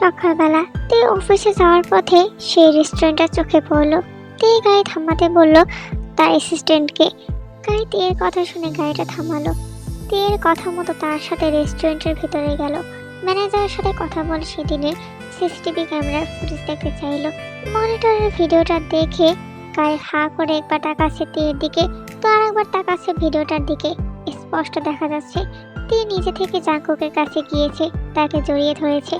সকালবেলা তে অফিসে যাওয়ার পথে সেই রেস্টুরেন্টটা চোখে পড়লো। তে গাড়ি থামাতে বলল তার অ্যাসিস্ট্যান্টকে। গাড়ি তের কথা শুনে গাড়িটা থামালো। তের কথা মতো তার সাথে রেস্টুরেন্টের ভিতরে গেল। ম্যানেজারের সাথে কথা বলে সেদিনের সিসিটিভি ক্যামেরার ফুটেজ দেখতে চাইলো। মনিটরের ভিডিওটা দেখে গায়ে হা করে একবার তাকাচ্ছে তের দিকে, তো আর একবার তাকাচ্ছে ভিডিওটার দিকে। স্পষ্ট দেখা যাচ্ছে তে নিজে থেকে জাঙ্কুকের কাছে গিয়েছে, তাকে জড়িয়ে ধরেছে।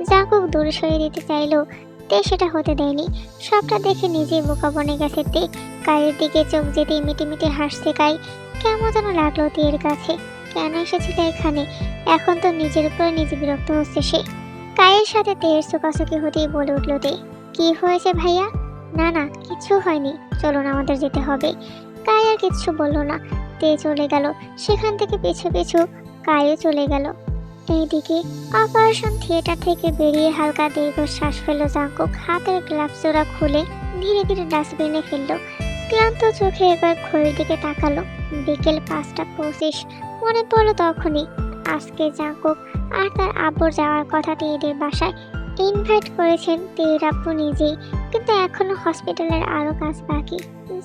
জাঙ্কুক দূরে সরিয়ে দিতে চাইলেও তে সেটা হতে দেয়নি। সবটা দেখে নিজেই বোকা বনে গেছে তে। গায়ের দিকে চোখ যেতেই মিটিমিটি হাসছে গাই। কেমন যেন লাগলো তের কাছে। কেন এসেছিল এখানে? এখন তো নিজের উপরে নিজে বিরক্ত হচ্ছে সে। কায়ের সাথে তের চোখাচোখি হতেই বলে উঠল তে, কি হয়েছে ভাইয়া? না না, কিছু হয়নি, চলুন আমাদের যেতে হবে। কায় আর কিচ্ছু বলল না। তে চলে গেল। সেখান থেকে পিছু পিছু কায়ও চলে গেল। এইদিকে অপারেশন থিয়েটার থেকে বেরিয়ে হালকা দীর্ঘশ্বাস ফেলল জাঙ্কুক। হাতের গ্লাভস জোড়া খুলে ধীরে ধীরে ডাস্টবিনে ফেলল। ক্লান্ত চোখে একবার ঘড়ির দিকে তাকালো। বিকেল 5:25। মনে পড়লো তখনই আজকে জাঙ্কুক আর তার আব্বুর যাওয়ার কথা তেদের বাসায়। ইনভাইট করেছেন তের আব্বু নিজেই, কিন্তু এখনো হসপিটালের আরো কাজ বাকি।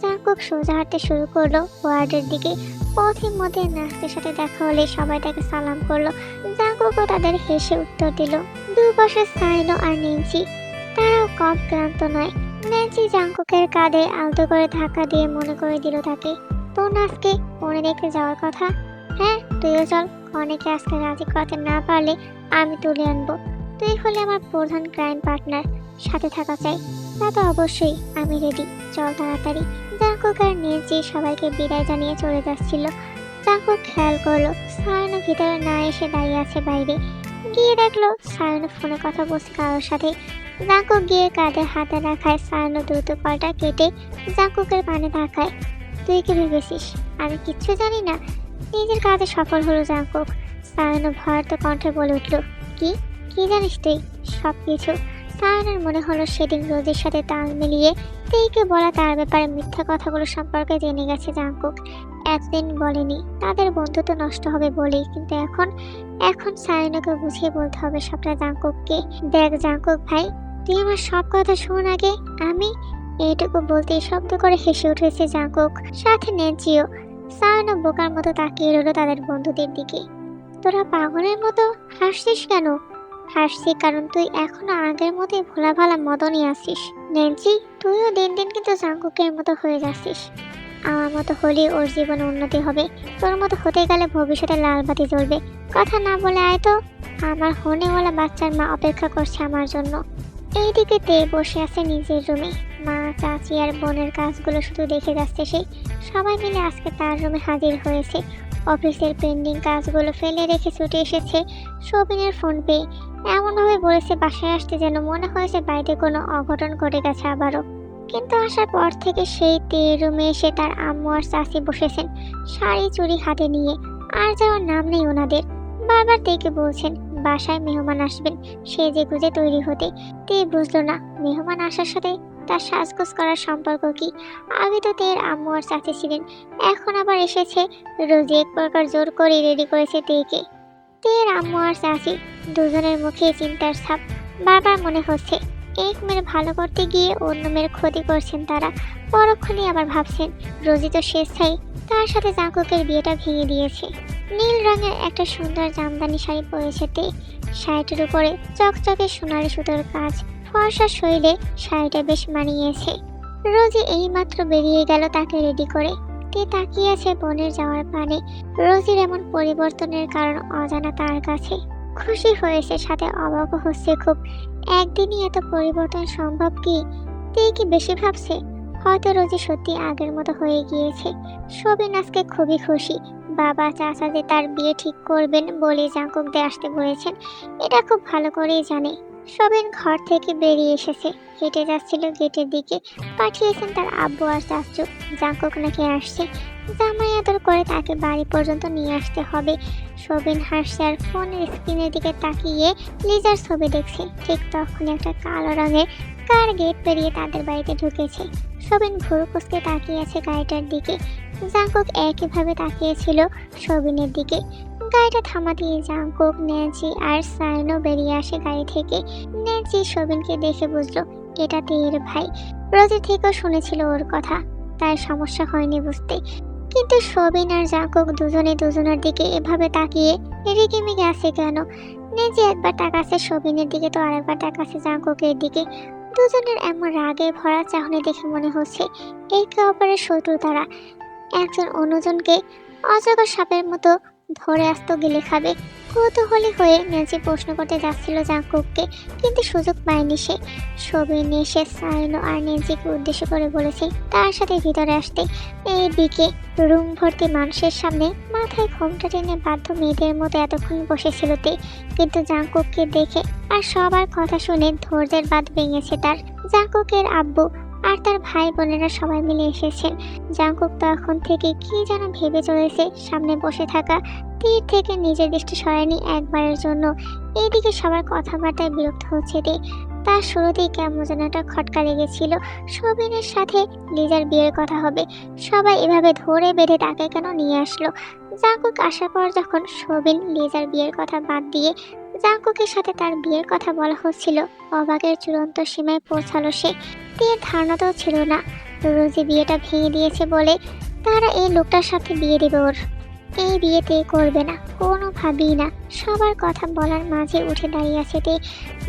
জাঙ্কুক সোজা হাঁটতে শুরু করলো ওয়ার্ডের দিকে। পথের মধ্যে নার্সদের সাথে দেখা হলে সবাই তাকে সালাম করলো। জাঙ্কুকও তাদের হেসে উত্তর দিল। দুপাশে সাইনো আর নেন্সি, তারাও কম ক্লান্ত নয়। নেন্সি জাঙ্কুকের কাঁধে আলতো করে ধাক্কা দিয়ে মনে করে দিল তাকে, তোর আজকে মনে দেখতে যাওয়ার কথা। হ্যাঁ, তুইও চল। অনেকে আজকে রাজি করাতে না পারলে আমি তুলে আনবো। তুই হলে আমার প্রধান ক্রাইম পার্টনার, সাথে থাকা চাই। তা তো অবশ্যই, আমি রেডি, চল তাড়াতাড়ি। জাঙ্কুক আর নেন্সি সবাইকে বিদায় জানিয়ে চলে যাচ্ছিল। জাঙ্কুক খেয়াল করলো সায়নো ভিতরে না এসে দাঁড়িয়ে আছে বাইরে। গিয়ে দেখলো সায়নো ফোনে কথা বলছে কারোর সাথে। জাঙ্কুক গিয়ে কাঁধে হাতে রাখায় সায়নো দ্রুত কলটা কেটে জাঙ্কুকের পানে তাকায়। তুই কি ভেবেছিস আমি কিচ্ছু জানি না? নিজের কাজে সফল হলো জাঙ্কুক। সায়নো ভয়ার্ত কণ্ঠে বলে উঠল, কি কি জানিস তুই? সব কিছু। সায়নের মনে হলো সেদিন রোজের সাথে তাল মিলিয়ে তেইকে বলা তার ব্যাপারে মিথ্যা কথাগুলো সম্পর্কে জেনে গেছে জাঙ্কুক। এতদিন বলেনি, তাদের বন্ধুত্ব নষ্ট হবে বলেই, কিন্তু এখন সায়নকে বুঝিয়ে বলতে হবে সবটা জাঙ্কুককে। দেখ জাঙ্কুক ভাই, তুই আমার সব কথা শোন আগে। আমি এইটুকু বলতেই শব্দ করে হেসে উঠেছে জাঙ্কুক, সাথে নেন্সিও। সায়নো বোকার মতো তাকিয়ে রইল তাদের বন্ধুদের দিকে। তোরা পাগলের মতো হাসছিস কেন? হাসছি কারণ তুই এখনো আগের মতোই ভোলা ভালা মদনই আছিস। নেন্সি, তুইও দিন দিন কিন্তু জাঙ্কুকের মতো হয়ে যাচ্ছিস। আমার মতো হলে ওর জীবনে উন্নতি হবে। তোর মতো হতে গেলে ভবিষ্যতে লাল বাতি জ্বলবে। কথা না বলে আয় তো, আমার হনেওয়ালা বাচ্চার মা অপেক্ষা করছে আমার জন্য। এইদিকে তে বসে আছে নিজের রুমে। মা, চাচি আর বোনের কাজগুলো শুধু দেখে যাচ্ছে সে। সবাই মিলে আজকে তার রুমে হাজির হয়েছে। অফিসের পেন্ডিং কাজগুলো ফেলে রেখে ছুটে এসেছে সবিনের ফোন পেয়ে। এমনভাবে বলেছে বাসায় আসতে যেন মনে হয়েছে বাইরে কোনো অঘটন ঘটে গেছে আবারও। কিন্তু আসার পর থেকে সেই তে রুমে এসে তার আম্মু আর চাচি বসেছেন শাড়ি চুড়ি হাতে নিয়ে। আর যাওয়ার নাম নেই ওনাদের। বারবার তেকে বলছেন বাসায় মেহমান আসবেন, সেজে গুজে তৈরি হতে। তে বুঝলো না মেহমান আসার সাথে তার সাজগোজ করার সম্পর্ক কি। আগে তো তের আম্মু আর চাচি ছিলেন, এখন আবার এসেছে রোজি। এক প্রকার জোর করে রেডি করেছে তেকে। তের আম্মু আর চাচি দুজনের মুখে চিন্তার ছাপ। বারবার মনে হচ্ছে এক মেয়ের ভালো করতে গিয়ে অন্য মেয়ের ক্ষতি করছেন তারা। পরক্ষণে আবার ভাবছেন রোজি তো স্বেচ্ছাই তার সাথে জাঙ্কুকের বিয়েটা ভেঙে দিয়েছে। নীল রঙের একটা সুন্দর জামদানি শাড়ি পরেছে তে। শাড়িটির উপরে চকচকে সোনালি সুতোর কাজ। ফর্সা শরীরে শাড়িটা বেশ মানিয়েছে। রোজি এইমাত্র বেরিয়ে গেল তাকে রেডি করে। তে তাকিয়ে আছে বোনের যাওয়ার পানে। রোজির এমন পরিবর্তনের কারণ অজানা তার কাছে। খুশি হয়েছে, সাথে অবাক হচ্ছে খুব। একদিনই এত পরিবর্তন সম্ভব কি? তে কি বেশি ভাবছে? হয়তো রোজি সত্যি আগের মতো হয়ে গিয়েছে। সবিন আজকে খুবই খুশি। বাবা চাচা যে তার বিয়ে ঠিক করবেন বলে জাঙ্কুকদের আসতে বলেছেন, এটা খুব ভালো করেই জানে। সবিন ঘর থেকে বেরিয়ে এসেছে, হেঁটে যাচ্ছিল গেটের দিকে। পাঠিয়েছেন তার আব্বু আর চাচু, জাঙ্কুক নাকি আসছে। জামাই আদর করে তাকে বাড়ি পর্যন্ত নিয়ে আসতে হবে। সবিন হাসছে আর ফোনের স্ক্রিনের দিকে তাকিয়ে লিজার ছবি দেখছে। ঠিক তখন একটা কালো রঙের কার গেট পেরিয়ে তাদের বাড়িতে ঢুকেছে। সবিন ভুরু কুঁচকে তাকিয়ে আছে গাড়িটার দিকে। জাঙ্কুক একইভাবে তাকিয়েছিল সবিনের দিকে। গাড়িটা থামাতেই জাংকুক, ন্যান্সি আর সাইনও বেরিয়ে আসে গাড়ি থেকে। ন্যান্সি শোবিনকে দেখে বুঝলো এটা তের ভাই। রোজের থেকেও শুনেছিল ওর কথা, তাই সমস্যা হয়নি বুঝতে। কিন্তু শোবিন আর জাংকুক দুজনে দুজনের দিকে এভাবে তাকিয়ে রেগেমেগে আছে কেন? ন্যান্সি একবার তাকাচ্ছে শোবিনের দিকে, তো আরেকবার তাকাচ্ছে জাংকুকের দিকে। দুজনের এমন রাগে ভরা চাহনি দেখে মনে হচ্ছে একে অপরের শত্রু তারা। একজন অন্যজনকে অজগর সাপের মতো ধরে আসতো গিলে খাবে। কৌতূহলী হয়ে ন্যান্সি প্রশ্ন করতে যাচ্ছিল জাংকুককে, কিন্তু সুযোগ পায়নি সে। শোবিন এসে সাইনো আর ন্যান্সিকে উদ্দেশ্য করে বলেছে তার সাথে ভিতরে আসতে। এইদিকে রুম ভর্তি মানুষের সামনে মাথায় ঘোমটা টেনে বাধ্য মেয়েদের মতো এতক্ষণ বসেছিল তে, কিন্তু জাংকুককে দেখে আর সবার কথা শুনে ধৈর্যের বাঁধ ভেঙেছে তার। জাংকুকের আব্বু আর তার ভাই বোনেরা সবাই মিলে এসেছেন। জাংকুক তখন থেকে কি যেন ভেবে চলেছে, সামনে বসে থাকা তীর থেকে নিজের দৃষ্টি সরায়নি একবারের জন্য। এইদিকে সবার কথাবার্তায় বিরক্ত হচ্ছে তে। তার শুরুতেই কেমন যেন একটা খটকা লেগেছিল, শোবিনের সাথে লিজার বিয়ের কথা হবে। সবাই এভাবে ধরে বেঁধে তাকে কেন নিয়ে আসলো? জাংকুক আসার পর যখন শোবিন লিজার বিয়ের কথা বাদ দিয়ে জাংকুকের সাথে তার বিয়ের কথা বলা হচ্ছিল, অবাকের চূড়ান্ত সীমায় পৌঁছালো সে। তের ধারণাতেও ছিল না রোজি বিয়েটা ভেঙে দিয়েছে বলে তারা এই লোকটার সাথে বিয়ে দেবে ওর। এই বিয়েতে করবে না, কোনোভাবেই না। সবার কথা বলার মাঝে উঠে দাঁড়িয়ে আছে তে,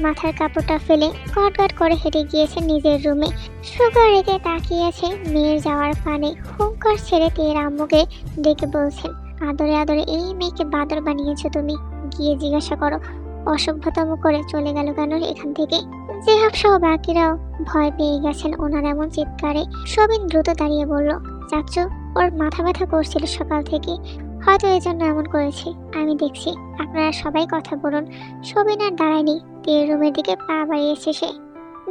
মাথার কাপড়টা ফেলে গটগট করে হেঁটে গিয়েছে নিজের রুমে। সুগার রেখে তাকিয়ে আছে মেয়ের যাওয়ার পানে। হুঙ্কার ছেড়ে তের আম্মুকে ডেকে বলছেন, আদরে আদরে এই মেয়েকে বাদর বানিয়েছো তুমি, গিয়ে জিজ্ঞাসা করো অসভ্যতম করে চলে গেল কেন এখান থেকে। জেহাব সহ বাকিরাও ভয় পেয়ে গেছেন ওনার এমন চিৎকারে। শোবিন দ্রুত দাঁড়িয়ে বলল, চাচ্চু ওর মাথা ব্যথা করছিল সকাল থেকে, হয়তো এই জন্য এমন করেছে। আমি দেখছি, আপনারা সবাই কথা বলুন। শোবিন আর দাঁড়ায়নি, তের রুমের দিকে পা বাড়িয়েছে সে।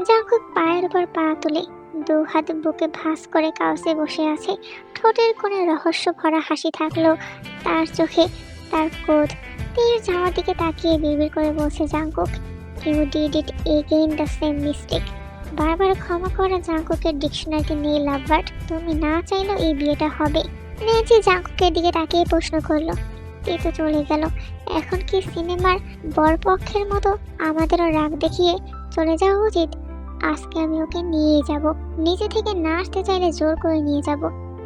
জাংকুক পায়ের উপর পা তুলে দু হাত বুকে ভাঁজ করে কাউসে বসে আছে। ঠোঁটের কোণে রহস্য ভরা হাসি থাকলেও তার চোখে তার ক্রোধ। তীর যাওয়ার দিকে তাকিয়ে বিড়বিড় করে বলছে Jungkook, you did it again the same mistake. বারবার ক্ষমা করা জাংকুকের ডিকশনারিতে নেই লাভবার্ড, তুমি না চাইলেও এই বিয়েটা হবে। নেজি জাংকুকের দিকে তাকিয়ে প্রশ্ন করলো, তে তো চলে গেল, এখন কি সিনেমার বরপক্ষের মতো আমাদেরও রাগ দেখিয়ে চলে যাওয়া উচিত? আজকে আমি ওকে নিয়ে যাব, নিজে থেকে না আসতে চাইলে জোর করে নিয়ে যাব।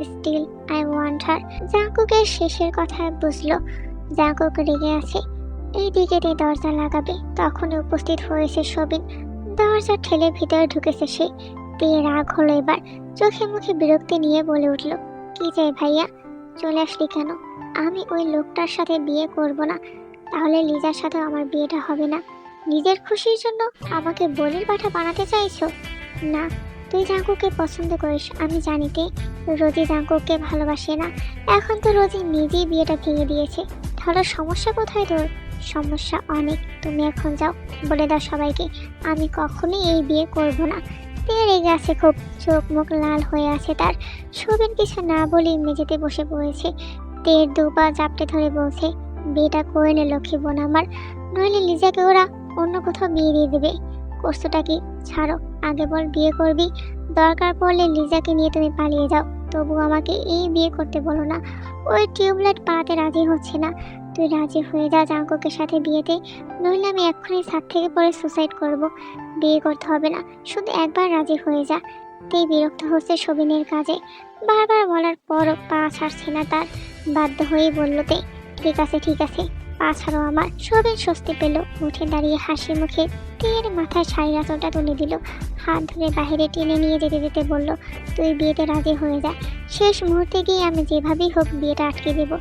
Still I want her. জাংকুকের শেষের কথা বুঝলো জাংকুক রেগে আছে। এইদিকে দরজা লাগাবে তখনই উপস্থিত হয়েছে শোবিন। দরজা ঠেলে ভিতরে ঢুকেছে সে। তে রাগ হলো এবার, চোখে মুখে বিরক্তি নিয়ে বলে উঠল, কি চাই ভাইয়া, চলে আসলি কেন? আমি ওই লোকটার সাথে বিয়ে করব না। তাহলে লিজার সাথে আমার বিয়েটা হবে না? নিজের খুশির জন্য আমাকে বলির পাঠা বানাতে চাইছো? না, তুই জাঙ্কুকে পছন্দ করিস আমি জানিতে। রোজি জাঙ্কুকে ভালোবাসে না। এখন তো রোজি নিজেই বিয়েটা ভেঙে দিয়েছে, তাহলে সমস্যা কোথায় তোর? সমস্যা অনেক। তুমি এখন যাও, বলে দাও সবাইকে আমি কখনোই এই বিয়ে করব না। তে রেগে আছে খুব, চোখ মুখ লাল হয়ে আছে তার। শোবিন কিছু না বলেই মেঝেতে বসে পড়েছে। তের দুপা জাপটে ধরে বলছে, বিয়েটা করে নে লক্ষ্মী বোন আমার, নইলে লিজাকে ওরা অন্য কোথাও বিয়ে দিয়ে দেবে। কষ্টটা কি ছাড়ো, আগে বল বিয়ে করবি? দরকার পড়লে লিজাকে নিয়ে তুমি পালিয়ে যাও, তবু আমাকে এই বিয়ে করতে বলো না। ওই টিউবলাইট পাড়াতে রাজি হচ্ছে না। তুই রাজি হয়ে যা জাঙ্কুকের সাথে বিয়েতে, নইলে আমি এক্ষুনি ছাদ থেকে পড়ে সুসাইড করব। বিয়ে করতে হবে না, শুধু একবার রাজি হয়ে যা। তেই বিরক্ত হচ্ছে শোবিনের কাজে, বারবার বলার পরও পা ছাড়ছে না তার। বাধ্য হয়েই বলল তে, ঠিক আছে ঠিক আছে, পা ছাড়ো আমার। শোবিন স্বস্তি পেল, উঠে দাঁড়িয়ে হাসি মুখে তের মাথায় শাড়ির আঁচলটা তুলে দিল। হাত ধরে বাইরে টেনে নিয়ে যেতে যেতে বলল, তুই বিয়েতে রাজি হয়ে যা। শেষ মুহূর্তে গিয়ে আমি যেভাবেই হোক বিয়েটা আটকে দেব।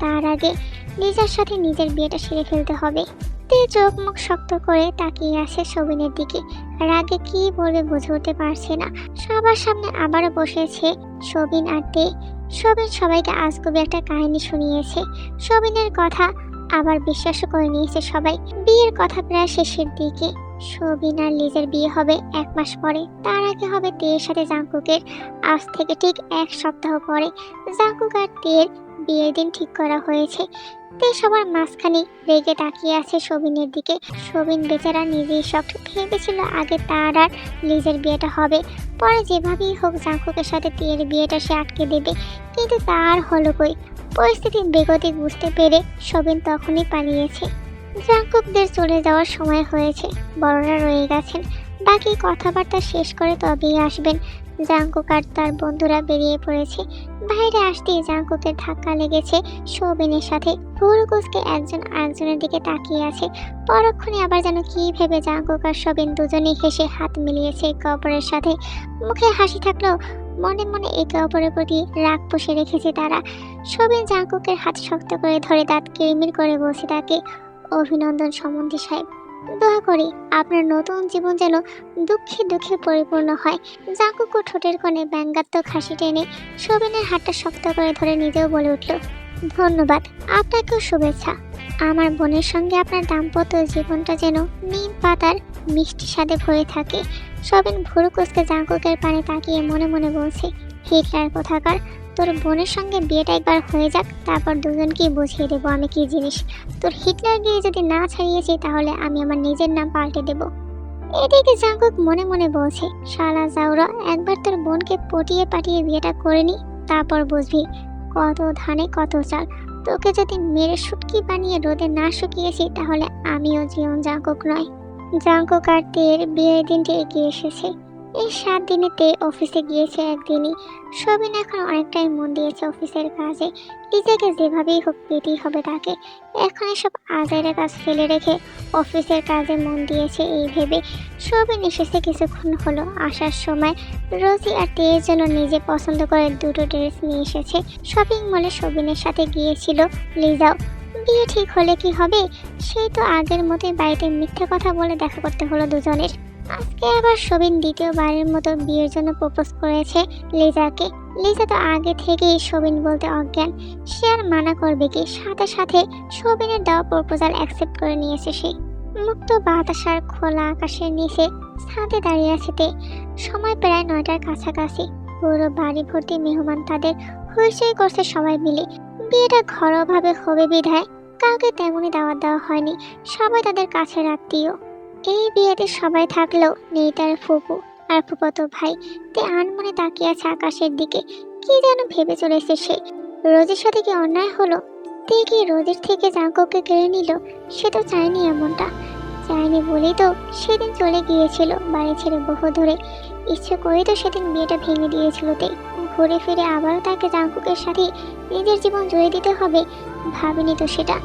তার আগে লিজার সাথে নিজের বিয়েটা সেরে ফেলতে হবে। তে চোখ মুখ শক্ত করে তাকিয়ে আসে শোবিনের দিকে। রাগে কি বলবে বুঝে উঠতে পারছে না। সবার সামনে আবারও বসেছে শোবিন আর তে। শোবিন সবাইকে আজগুবি একটা কাহিনী শুনিয়েছে। শোবিনের কথা আবার বিশ্বাসও করে নিয়েছে সবাই। বিয়ের কথা প্রায় শেষের দিকে। শোবিন আর লিজের বিয়ে হবে 1 মাস পরে। তার আগে হবে তের সাথে জাঙ্কুকের। আজ থেকে ঠিক 1 সপ্তাহ পরে জাঙ্কুক আর তের বিয়ের দিন ঠিক করা হয়েছে। তে সবার মাঝখানে রেগে তাকিয়ে আছে সবিনের দিকে। সবিন বেচারা নিজেই সব ভেবেছিল আগে তার আর লিজের বিয়েটা হবে, পরে যেভাবেই হোক জাঙ্কুকের সাথে তীরের বিয়েটা সে আটকে দেবে, কিন্তু তার হলো কই। পরিস্থিতি বেগতিক বুঝতে পেরে সবিন তখনই পালিয়েছে। জাঙ্কুকদের চলে যাওয়ার সময় হয়েছে, বড়রা রয়ে গেছেন, বাকি কথাবার্তা শেষ করে তবেই আসবেন। জাঙ্কুক আর তার বন্ধুরা বেরিয়ে পড়েছে। বাইরে আসতেই জাঙ্কুকের ধাক্কা লেগেছে সৌবিনের সাথে। ভুরুকুচকে একজন আরেকজনের দিকে তাকিয়ে আছে। পরক্ষণে আবার যেন কি ভেবে জাঙ্কুক আর সবিন দুজনেই হেসে হাত মিলিয়েছে একে অপরের সাথে। মুখে হাসি থাকলেও মনে মনে একে অপরের প্রতি রাগ পুষে রেখেছে তারা। সবিন জাঙ্কুকের হাত শক্ত করে ধরে দাঁত কিরমির করে বলছে তাকে, অভিনন্দন সম্বন্ধী সাহেব, দোয়া করি আপনার নতুন জীবন যেন দুঃখে দুঃখে পরিপূর্ণ হয়। জাঙ্কুকও ঠোঁটের কোণে ব্যঙ্গাত্মক হাসি টেনে সবিনের হাতটা শক্ত করে ধরে নিজেও বলে উঠল, ধন্যবাদ, আপনাকেও শুভেচ্ছা। আমার বোনের সঙ্গে আপনার দাম্পত্য জীবনটা যেন নিম পাতার মিষ্টি স্বাদে ভরে থাকে। সবিন ভুরু কুচকে জাঙ্কুকের পানে তাকিয়ে মনে মনে বলছে, হিটলার কোথাকার, তোর বোনের সঙ্গে বিয়েটা একবার হয়ে যাক, তারপর দুজনকেই বুঝিয়ে দেবো আমি কি জিনিস। তোর হিটলার গিয়ে যদি না ছাড়িয়েছি তাহলে আমি আমার নিজের নাম পাল্টে দেব। এদিকে জাঙ্কুক মনে মনে বলছে, শালা জাউরা, একবার তোর বোনকে পটিয়ে পাঠিয়ে বিয়েটা করে নি, তারপর বুঝবি কত ধানে কত চাল। তোকে যদি মেরে শুটকি বানিয়ে রোদে না শুকিয়েছি তাহলে আমিও জীবন জাঙ্কুক নয়। জাঙ্কুক আর তের বিয়ের দিনটি এগিয়ে এসেছে। এই 7 দিনেতে অফিসে গিয়েছে একদিনই। সবিন এখন অনেকটাই মন দিয়েছে অফিসের কাজে। নিজেকে যেভাবেই হোক পেতেই হবে তাকে। এখন এসব আজাইরা কাজ ফেলে রেখে অফিসের কাজে মন দিয়েছে এই ভেবে। সবিন এসেছে কিছুক্ষণ হলো। আসার সময় রোজি আর তেয়ের জন্য নিজে পছন্দ করে দুটো ড্রেস নিয়ে এসেছে। শপিং মলে সবিনের সাথে গিয়েছিল লিজাও। বিয়ে ঠিক হলে কি হবে, সেই তো আগের মতোই বাড়িতে মিথ্যে কথা বলে দেখা করতে হলো দুজনের। আজকে আবার সবিন দ্বিতীয়বারের মতো বিয়ের জন্য প্রপোজ করেছে লিজাকে। লিজা তো আগে থেকেই সবিন বলতে অজ্ঞান, সে আর মানা করবে কি। সাথে সাথে সবিনের দেওয়া প্রপোজাল অ্যাকসেপ্ট করে নিয়েছে সে। মুক্ত বাতাসার খোলা আকাশের নিচে ছাদে দাঁড়িয়ে আছে তে। সময় প্রায় 9টার কাছাকাছি। পুরো বাড়ি ভর্তি মেহমান, তাদের হইচই করছে সবাই মিলে। বিয়েটা ঘরোয়াভাবে হবে বিধায় কাউকে তেমনই দাওয়াত দেওয়া হয়নি, সবাই তাদের কাছের আত্মীয়। এই বিয়েতে সবাই থাকলেও নেই তার ফুপু আর ফুফাতো ভাই। তে আনমনে তাকিয়ে আছে আকাশের দিকে, কি যেন ভেবে চলেছে সে। রোজির সাথে কি অন্যায় হলো? তে কি রোজির থেকে জাঙ্কুককে কেড়ে নিল? সে তো চায়নি এমনটা, চায়নি বলেই তো সেদিন চলে গিয়েছিল বাড়ি ছেড়ে বহু ধরে। ইচ্ছে করেই তো সেদিন বিয়েটা ভেঙে দিয়েছিল তে। ঘুরে ফিরে আবারও তাকে জাঙ্কুকের সাথে নিজের জীবন জুড়ে দিতে হবে, ভাবিনি তো সেটা।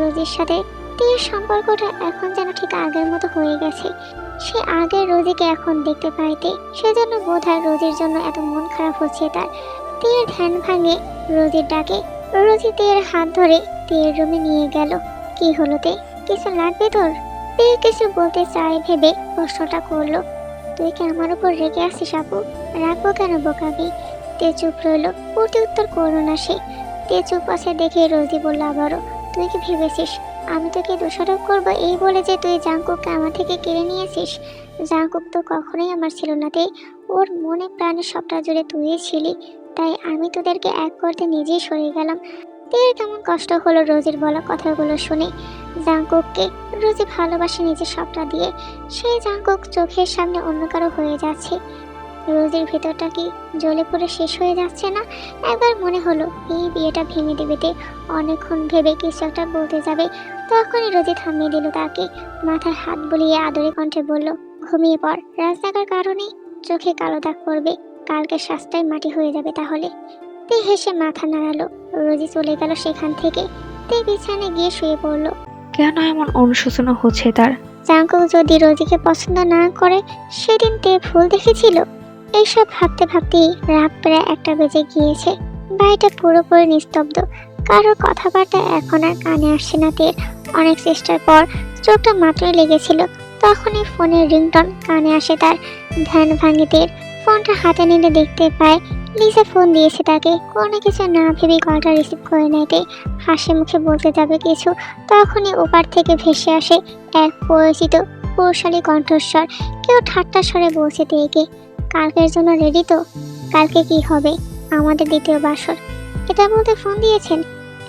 রোজির সাথে তের সম্পর্কটা এখন যেন ঠিক আগের মতো হয়ে গেছে। সে আগের রোজিকে এখন দেখতে পাইতে, সেজন্য বোধহয় রোজির জন্য এত মন খারাপ হচ্ছে তার। তের ধ্যান ভাঙে রোজির ডাকে। রোজি তের হাত ধরে তের রুমে নিয়ে গেল। কি হলো তে, কিছু লাগবে তোর? তে কিছু বলতে চায় ভেবে প্রশ্নটা করলো, তুই কি আমার উপর রেগে আসিস আপু? রাখবো কেন বোকাবি? তে চুপ রইল, প্রতি উত্তর করলো না সে। তে চুপ আছে দেখে রোজি বলল আবারও, তুই কি ভেবেছিস আমি তোকে দোষারোপ করবো এই বলে যে তুই জাঙ্কুককে আমার থেকে কেড়ে নিয়েছিস? জাঙ্কুক তো কখনোই আমার ছিল না তে, ওর মনে প্রাণে সবটা জুড়ে তুই ছিলি, তাই আমি তোদেরকে এক করতে নিজেই সরে গেলাম। তের কেমন কষ্ট হলো রোজির বলা কথাগুলো শুনে। জাঙ্কুককে রোজি ভালোবাসে নিজের সবটা দিয়ে, সেই জাঙ্কুক চোখের সামনে অন্য কারো হয়ে যাচ্ছে। রোজির ভেতরটা কি জ্বলে পড়ে শেষ হয়ে যাচ্ছে না? একবার মনে হলো এই বিয়েটা ভেঙে দেবে তে। অনেকক্ষণ ভেবে কিছু একটা বলতে যাবে, তখনই রোজি থামিয়ে দিল তাকে। মাথায় হাত বুলিয়ে আদরে কণ্ঠে বলল, ঘুমিয়ে পড়, রাত জাগার কারণে চোখে কালো দাগ পড়বে, কালকে শ্বাসটাই মাটি হয়ে যাবে তাহলে। তে হেসে মাথা নাড়ালো। রোজি চলে গেল সেখান থেকে। তে বিছানায় গিয়ে শুয়ে পড়ল। কেন এমন অনুশোচনা হচ্ছে তার? জাঙ্কুক যদি রোজিকে পছন্দ না করে সেদিন তে ভুল দেখেছিল। এইসব ভাবতে ভাবতেই রাত প্রায় 1টা বেজে গিয়েছে। বাড়িটা পুরোপুরি নিস্তব্ধ, কারোর কথাবার্তা এখন আর কানে আসছে না তের। অনেক চেষ্টার পর চোখটা মাত্রই লেগেছিল, তখনই ফোনের রিংটন কানে আসে তার। ধ্যান ভাঙে তের। ফোনটা হাতে নিলে দেখতে পায় লিজা ফোন দিয়েছে তাকে। কোনো কিছু না ভেবে কলটা রিসিভ করে নেয় তে। হাসি মুখে বলতে যাবে কিছু, তখনই ওপার থেকে ভেসে আসে এক পরিচিত পুরুষালী কণ্ঠস্বর। কেউ ঠাট্টা স্বরে বলছে তেকে, কালকের জন্য রেডি তো? কালকে কি হবে? আমাদের দ্বিতীয় বাসর। এটা বলতে ফোন দিয়েছেন?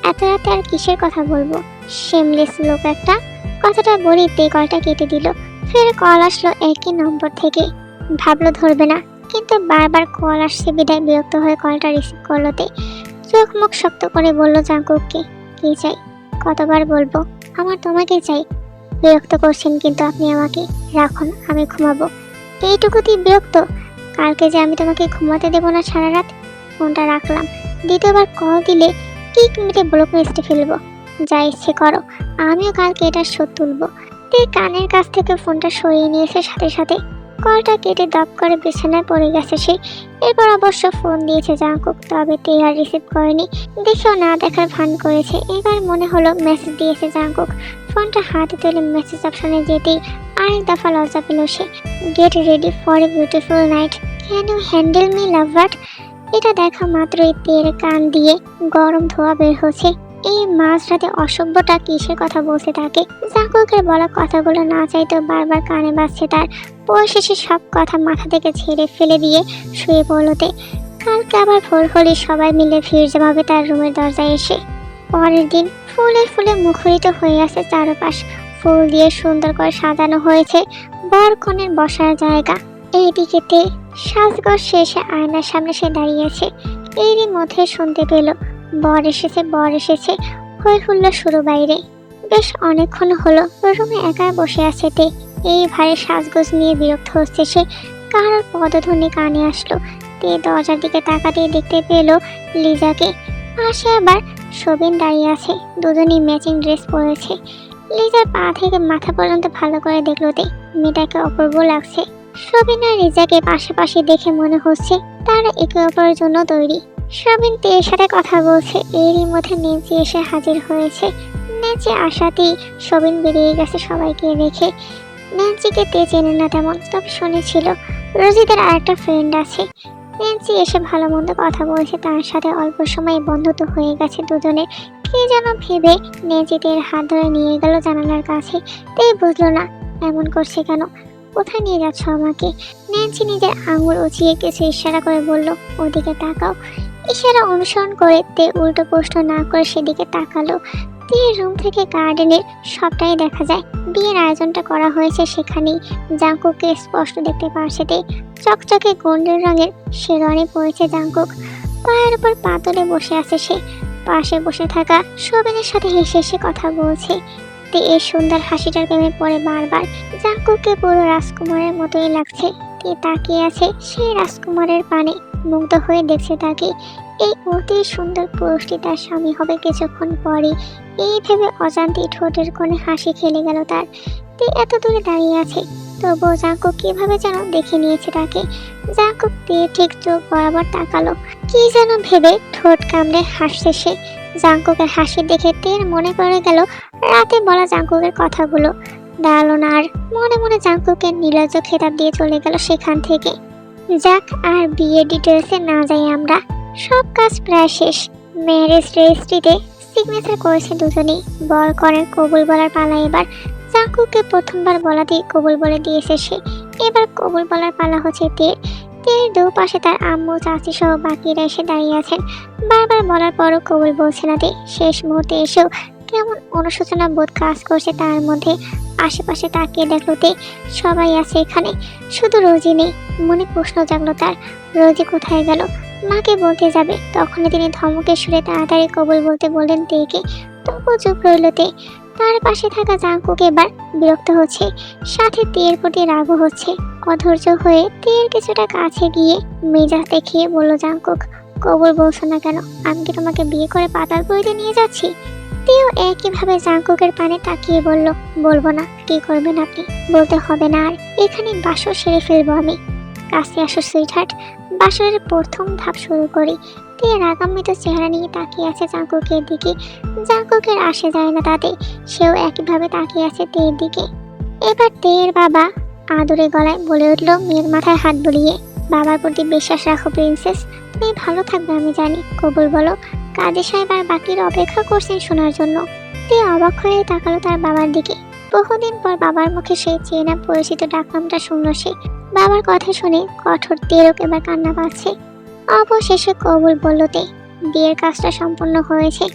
এত রাতে আর কিসের কথা বলবো, শেমলেস লোক একটা। কথাটা বলি তে কলটা কেটে দিল। ফের কল আসলো একই নম্বর থেকে। ভাবলো ধরবে না, কিন্তু বারবার কল আসছে বিদায় বিরক্ত হয়ে কলটা রিসিভ করলো তে। চোখ মুখ শক্ত করে বলল জাঙ্কুককে, কি চাই? কতবার বলবো আমার তোমাকে চাই? বিরক্ত করছেন কিন্তু আপনি আমাকে। রাখুন, আমি ঘুমাবো। এইটুকুতেই বিরক্ত? কালকে যে আমি তোমাকে ঘুমাতে দেবো না সারা রাত। ফোনটা রাখলাম। দ্বিতীয়বার কল দিলে কিক মেরে ব্লক লিস্টে ফেলবো। যা ইচ্ছে করো, আমিও কালকে এটার শোধ তুলবো। তে কানের কাছ থেকে ফোনটা সরিয়ে নিয়েছে সাথে সাথে। কলটা কেটে দপ করে বিছানায় পড়ে গেছে সে। এরপর অবশ্য ফোন দিয়েছে জাঙ্কুক, তবে তে আর রিসিভ করেনি। দেখেও না দেখার ভান করেছে। এবার মনে হলো মেসেজ দিয়েছে জাঙ্কুক। ফোনটা হাতে তুলে মেসেজ অপশনে যেতেই আরেক দফা লজ্জা পেল সে। Get ready for a beautiful night, can you handle me lover. এটা দেখা মাত্রই তের কান দিয়ে গরম ধোয়া বের হচ্ছে। এই মাঝরাতে অসভ্যটা কিসের কথা বলছে তাকে? জাঙ্কুকের বলা কথাগুলো না চাইতেও বারবার কানে বাজছে তার। পরিশেষে সব কথা মাথা থেকে ছেড়ে ফেলে দিয়ে শুয়ে পড়লোতে। কালকে আবার ভোর হলে সবাই মিলে ভিড় জমাবে তার রুমের দরজায় এসে। পরের দিন ফুলে ফুলে মুখরিত হয়ে আছে চারপাশ। ফুল দিয়ে সুন্দর করে সাজানো হয়েছে বর কনের বসার জায়গা। এইদিকেতে সাজগোজ শেষে আয়নার সামনে সে দাঁড়িয়েছে। এরই মধ্যে শুনতে পেল বর এসেছে, বর এসেছে। হই হুল্লো শুরু বাইরে। বেশ অনেকক্ষণ হলো রুমে একা বসে আছে তে। এই ভারে সাজগোজ নিয়ে বিরক্ত হচ্ছে সে। কারোর পদধ্বনি কানে আসলো। তে দরজার দিকে তাকাতেই দেখতে পেল লিজাকে। পাশে আবার শোভিন দাঁড়িয়ে আছে। দুজনেই ম্যাচিং ড্রেস পরেছে। লিজার পা থেকে মাথা পর্যন্ত ভালো করে দেখলো তে। মেয়েটাকে অপূর্ব লাগছে। শোভিন আর লিজাকে পাশাপাশি দেখে মনে হচ্ছে তারা একে অপরের জন্য তৈরি। শোভিন তের সাথে কথা বলছে। এরই মধ্যে নেন্সি এসে হাজির হয়েছে। নেন্সি আসাতেই শোভিন বেরিয়ে গেছে সবাইকে রেখে। নেন্সিকে তে চেনে না তেমন, তবে শুনেছিল রোজিদের আরেকটা ফ্রেন্ড আছে। নেন্সি এসে ভালো মন্দ কথা বলছে তার সাথে। অল্প সময়ে বন্ধুত্ব হয়ে গেছে দুজনের। কে যেন ভেবে নেন্সি তের হাত ধরে নিয়ে গেল জানালার কাছে। তে বুঝলো না এমন করছে কেন। কোথায় নিয়ে যাচ্ছ আমাকে? নেন্সি নিজের আঙুল উঁচিয়ে কিছু ইশারা করে বলল, ওদিকে তাকাও। ইশারা অনুসরণ করে তে উল্টো প্রশ্ন না করে সেদিকে তাকালো। তে রুম থেকে গার্ডেনের সবটাই দেখা যায়। বিয়ের আয়োজনটা করা হয়েছে সেখানেই। জাঙ্কুককে স্পষ্ট দেখতে পারছে তে। চকচকে গোল্ডেন রঙের শেরওয়ানি পরেছে জাঙ্কুক। পায়ের উপর পা তুলে বসে আছে সে। পাশে বসে থাকা শোভিনের সাথে হেসে হেসে কথা বলছে। তে এই সুন্দর হাসিটার প্রেমে পড়ে বারবার। জাঙ্কুককে পুরো রাজকুমারের মতোই লাগছে। তে তাকিয়ে আছে সেই রাজকুমারের পানে, মুগ্ধ হয়ে দেখছে তাকে। এই অতি সুন্দর পুরুষটি তার স্বামী হবে কিছুক্ষণ পরে। এই ভেবে অজান্তে ঠোঁটের কোণে হাসি খেলে গেল তার। তে এত দূরে দাঁড়িয়ে আছে, তবুও জাঙ্কুক কিভাবে যেন দেখে নিয়েছে তাকে। জাঙ্কুক তে ঠিক চোখ বরাবর তাকালো। কি যেন ভেবে ঠোঁট কামড়ে হাসছে সে। জাঙ্কুকের হাসি দেখে তের মনে পড়ে গেল রাতে বলা জাঙ্কুকের কথাগুলো। দাঁড়ালো না আর। মনে মনে জাঙ্কুকের নির্লজ্জ খেতাব দিয়ে চলে গেল সেখান থেকে। যাক, আর বিয়ে ডিটেলসে না যাই আমরা। সব কাজ প্রায় শেষ। ম্যারেজ রেজিস্ট্রিতে সিগনেচার করেছে দুজনেই। বর কনের কবুল বলার পালা এবার। জাঙ্কুককে প্রথমবার বলাতেই কবুল বলে দিয়েছে সে। এবার কবুল বলার পালা হচ্ছে তের। তের দুপাশে তার আম্মু চাচি সহ বাকিরা এসে দাঁড়িয়ে আছেন। বারবার বলার পরও কবুল বলছে না তে। শেষ মুহূর্তে এসেও কেমন অনুশোচনা বোধ কাজ করছে তার মধ্যে। আশেপাশে তাকিয়ে দেখলো তে সবাই আছে এখানে, শুধু রোজি নেই। মনে প্রশ্ন জাগলো তার, রোজি কোথায় গেল? মাকে বলতে যাবে, তখনই তিনি ধমকে সুরে তাড়াতাড়ি কবুল বলতে বললেন তেকে। তবু চুপ রইল তে। তার পাশে থাকা জাঙ্কুক এবার বিরক্ত হচ্ছে, সাথে তের প্রতি রাগও হচ্ছে। অধৈর্য হয়ে তের কিছুটা কাছে গিয়ে মেজাজ দেখিয়ে বলল জাঙ্কুক, কবুল বলছো না কেন? আমি কি তোমাকে বিয়ে করে পাতালপুরিতে নিয়ে যাচ্ছি? তেও একইভাবে জাঙ্কুকের পানে তাকিয়ে বলল, বলবো না। কি করবেন আপনি? বলতে হবে না আর। এখানে বাসর সেরে ফেলবো আমি। কাছে আসো সুইটহার্ট, বাসরের প্রথম ধাপ শুরু করি। তে রাগান্বিত চেহারা নিয়ে তাকিয়ে আছে জাঙ্কুকের দিকে। জাঙ্কুকের আসে যায় না তাতে। সেও একইভাবে তাকিয়ে আছে তের দিকে। এবার তের বাবা আদরে গলায় বলে উঠল মেয়ের মাথায় হাত বুলিয়ে, বাবার প্রতি বিশ্বাস রাখো প্রিন্সেস, তুমি ভালো থাকবে আমি জানি। কবুল বলো। কাজী সাহেব আর বাকিরা অপেক্ষা করছেন শোনার জন্য। তে অবাক হয়ে তাকালো তার বাবার দিকে। বহুদিন পর বাবার মুখে সেই চেনা পরিচিত ডাকনামটা শুনল সে। বাবার কথা শুনে কঠোর তেরক এবার কান্না পাচ্ছে। অবশেষে কবুল বলল তে। বিয়ের কাজটা সম্পূর্ণ হয়েছে।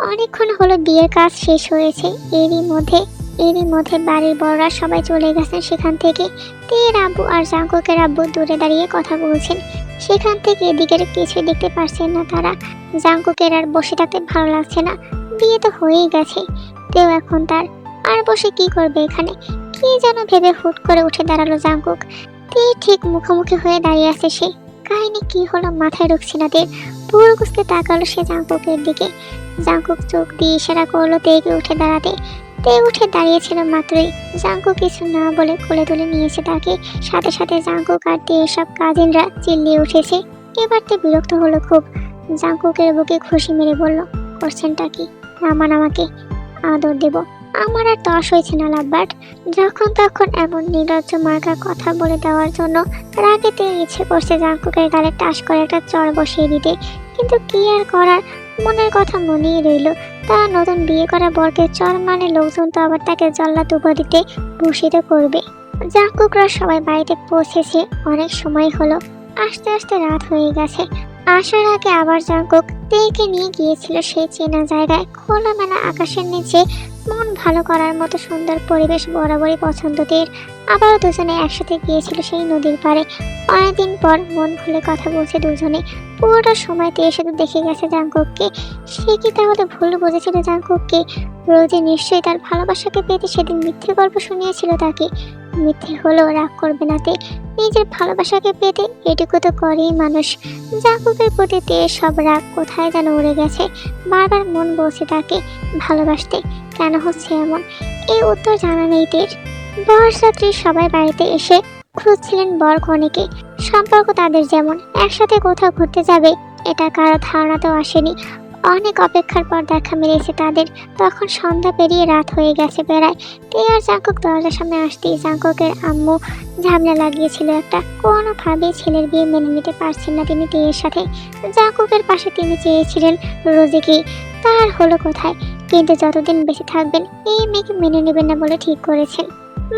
অনেকক্ষণ হলো বিয়ের কাজ শেষ হয়েছে। এরই মধ্যে বাড়ির বড়রা সবাই চলে গেছেন সেখান থেকে। তের আব্বু আর জাঙ্কুকের আব্বু দূরে দাঁড়িয়ে কথা বলছেন। সেখান থেকে এদিকের কিছুই দেখতে পারছেন না তারা। জাঙ্কুকের আর বসে থাকতে ভালো লাগছে না, বিয়ে তো হয়েই গেছে। তেও এখন তার আর বসে কি করবে এখানে, কি যেন ভেবে হুট করে উঠে দাঁড়ালো জাঙ্কুক। তে ঠিক মুখোমুখি হয়ে দাঁড়িয়ে আছে সে। কাহিনী কি হলো মাথায় ঢুকছে না তের। ভুল বুঝতে তাকালো সে জাঙ্কুকের দিকে। জাঙ্কুক চোখ দিয়ে ইশারা করলো তেকে উঠে দাঁড়াতে। তে উঠে দাঁড়িয়েছিল মাত্রই জাঙ্কুক কিছু না বলে কোলে তুলে নিয়েছে তাকে। সাথে সাথে জাঙ্কুক আর তের সব কাজিনরা চিল্লিয়ে উঠেছে। এবার তে বিরক্ত হলো খুব। জাঙ্কুকের বুকে খুশি মেরে বলল, করছেনটা কি? নামান আমাকে, আদর দেব। আমার আর তস হয়েছে না লাভবার্ড। যখন তখন এমন নির্লজ্জ মার্কা কথা বলে দেওয়ার জন্য রাগেতে ইচ্ছে করছে জাঙ্কুকের গালে টাস করে একটা চড় বসিয়ে দিতে, কিন্তু কি আর করার, মনের কথা মনেই রইল। তারা নতুন বিয়ে করা বরকে চড় মানে লোকজন তো আবার তাকে জল্লাদ উপাধিতে ভূষিত করবে। জাঙ্কুকরা সবাই বাড়িতে পৌঁছেছে অনেক সময় হলো। আস্তে আস্তে রাত হয়ে গেছে। আসার আগে আবার জাঙ্কুক তেকে নিয়ে গিয়েছিল সেই চেনা জায়গায়। খোলামেলা আকাশের নিচে মন ভালো করার মতো সুন্দর পরিবেশ বরাবরই পছন্দ তের। আবারও দুজনে একসাথে গিয়েছিল সেই নদীর পাড়ে। অনেকদিন পর মন খুলে কথা বলছে দুজনে। পুরোটা সময় তে শুধু দেখে গেছে জাঙ্কুককে। সে কি তাহলে ভুল বুঝেছিল জাঙ্কুককে? রোজে নিশ্চয়ই তার ভালোবাসাকে পেতে সেদিন মিথ্যে গল্প শুনিয়েছিল তাকে। মিথ্যে হলেও রাগ করবে না তে, নিজের ভালোবাসাকে পেতে এটুকু তো করেই মানুষ। জাঙ্কুকের প্রতি তে সব রাগ কোথায় যেন উড়ে গেছে। বারবার মন বলছে তাকে ভালোবাসতে, কেন হচ্ছে এমন? এই উত্তর জানা নেই তের। বরযাত্রী সবাই বাড়িতে এসে খুঁজছিলেন বর কনেকে। সম্পর্ক তাদের যেমন একসাথে কোথাও ঘুরতে যাবে এটা কারো ধারণাতেও আসেনি। অনেক অপেক্ষার পর দেখা মিলেছে তাদের। তখন সন্ধ্যা পেরিয়ে রাত হয়ে গেছে প্রায়। তে আর জাঙ্কুক দরজার সামনে আসতেই জাঙ্কুকের আম্মু ঝামেলা লাগিয়েছিল একটা। কোনোভাবেই ছেলের বিয়ে মেনে নিতে পারছেন না তিনি তেয়ের সাথে। জাঙ্কুকের পাশে তিনি চেয়েছিলেন রোজিকে, তার হলো কোথায়? কিন্তু যতদিন বেঁচে থাকবেন এই মেয়েকে মেনে নেবেন না বলে ঠিক করেছেন।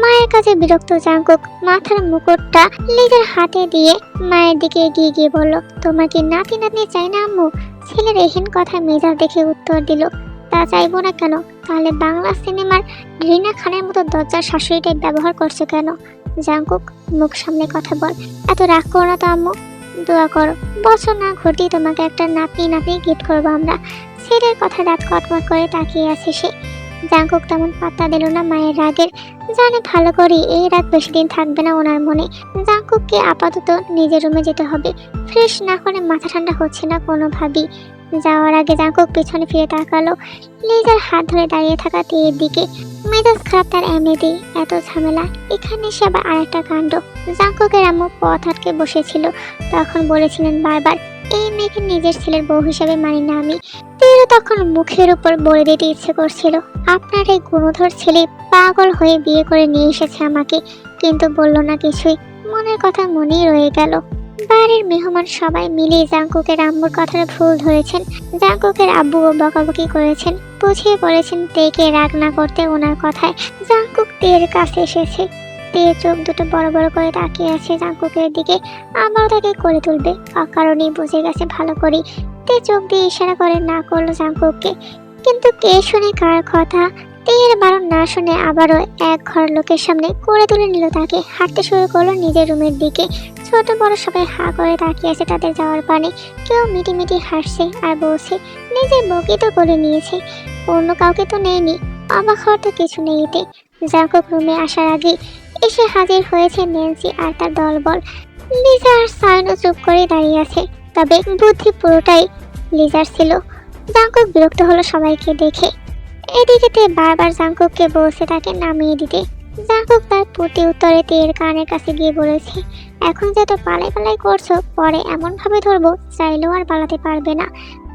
মায়ের কাছে বিরক্ত জাঙ্কুক মাথার মুকুটটা নিজের হাতে দিয়ে মায়ের দিকে এগিয়ে গিয়ে বলল, তোমার কি নাতি নাতনি চাই না আম্মু? ছেলের এহেন কথা মেজাজ দেখে উত্তর দিল, তা চাইবো না কেন? তাহলে বাংলা সিনেমার রিনা খানের মতো দরজার শাশুড়িটাই ব্যবহার করছো কেন? জাঙ্কুক, মুখ সামনে কথা বল। এত রাগ করো না তো আম্মু, দোয়া করো বছর না ঘটেই তোমাকে একটা নাতি গিফট করবো আমরা। ছেলের কথা দাঁত কটমট করে তাকিয়ে আছে সে। জাঙ্কুক তেমন পাত্তা দিল না মায়ের রাগের। জানে ভালো করে এই রাগ বেশি দিন থাকবে না ওনার মনে। জাঙ্কুককে আপাতত নিজের রুমে যেতে হবে। ফ্রেশ না হলে মাথা ঠান্ডা হচ্ছে না কোনোভাবেই। যাওয়ার আগে জাঙ্কুক পিছনে ফিরে তাকালো লিজার হাত ধরে দাঁড়িয়ে থাকা তেয়ের দিকে। মেজাজ খারাপ তার এমনিতেই, এত ঝামেলা, এখানে সে আবার আরেকটা কাণ্ড। জাঙ্কুকের আম্মু পথ আটকে বসেছিল, তখন বলেছিলেন বারবার এই মেয়েকে নিজের ছেলের বউ হিসাবে মানি না আমি। তেরও তখন মুখের উপর বলে দিতে ইচ্ছে করছিল, আপনার এই গুণধর ছেলে পাগল হয়ে বিয়ে করে নিয়ে এসেছে আমাকে, কিন্তু বলল না কিছুই। মনের কথা মনেই রয়ে গেল। বাড়ির মেহমান সবাই মিলে জাঙ্কুকের আম্মুর কথাটা ভুল ধরেছেন। জাঙ্কুকের আব্বুও বকাবকি করেছেন, বুঝিয়ে বলেছেন তেকে রাগ না করতে ওনার কথায়। জাঙ্কুক তের কাছে এসেছে। তে চোখ দুটো বড় বড় করে তাকিয়ে আছে জাঙ্কুকের দিকে। আবারও তাকে করে তুলবে, অকারণেই বুঝে গেছে ভালো করে। তে চোখ দিয়ে ইশারা করে না করলো জাঙ্কুককে, কিন্তু কে শুনে কার কথা? তের বারণ না শুনে আবারও এক ঘর লোকের সামনে করে তুলে নিল তাকে। হাঁটতে শুরু করলো নিজের রুমের দিকে। ছোট বড় সবাই হা করে তাকিয়ে আছে তাদের যাওয়ার পানে। কেউ মিটি মিটি হাসছে আর বলছে নিজের বউকে তো করে নিয়েছে, অন্য কাউকে তো নেয়নি। অবাক হওয়ার তো কিছু নেই এতে। জাঙ্কুক রুমে আসার আগে এসে হাজির হয়েছে ন্যান্সি আর তার দলবল। লিজা আর সায়নও চুপ করে দাঁড়িয়ে আছে, তবে বুদ্ধি পুরোটাই লিজার ছিল। জাঙ্কুক বিরক্ত হলো সবাইকে দেখে। এদিকে তে বারবার জাঙ্কুককে বলছে তাকে নামিয়ে দিতে। জাঙ্কুক তার প্রতি উত্তরে তের কানের কাছে গিয়ে বলেছে, এখন যে তো পালাই পালাই করছো, পরে এমন ভাবে ধরবো চাইলেও আর পালাতে পারবে না।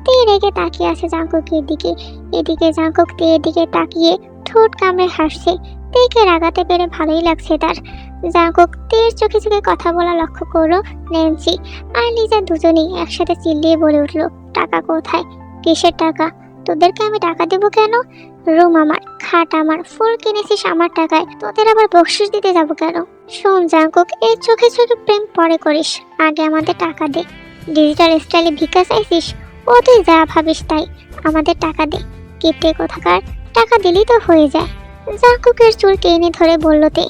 তে রেগে তাকিয়ে আছে জাঙ্কুকের দিকে। এদিকে জাঙ্কুক তের দিকে তাকিয়ে ঠোঁট কামড়ে হাসছে। তেকে রাগাতে পেরে ভালোই লাগছে তার। জাঙ্কুক তের চোখে চোখে কথা বলা লক্ষ্য করলো ন্যান্সি আর লিজা দুজনেই একসাথে চিল্লিয়ে বলে উঠলো, টাকা কোথায়? কিসের টাকা? তোদেরকে আমি টাকা দেবো কেন? রুম আমার, খাট আমার, ফুল কিনেছিস আমার টাকায়, তোদের আবার বকশিস দিতে যাবো কেন? শোন জাঙ্কুক, এই চোখে চোখে প্রেম পরে করিস, আগে আমাদের টাকা দে। ডিজিটাল স্টাইলে ভিক্ষা চাইছিস? ও তুই যা ভাবিস তাই, আমাদের টাকা দে। কিপটে কোথাকার, টাকা দিলেই তো হয়ে যায়। জাঙ্কুকের চুল টেনে ধরে বলল তে,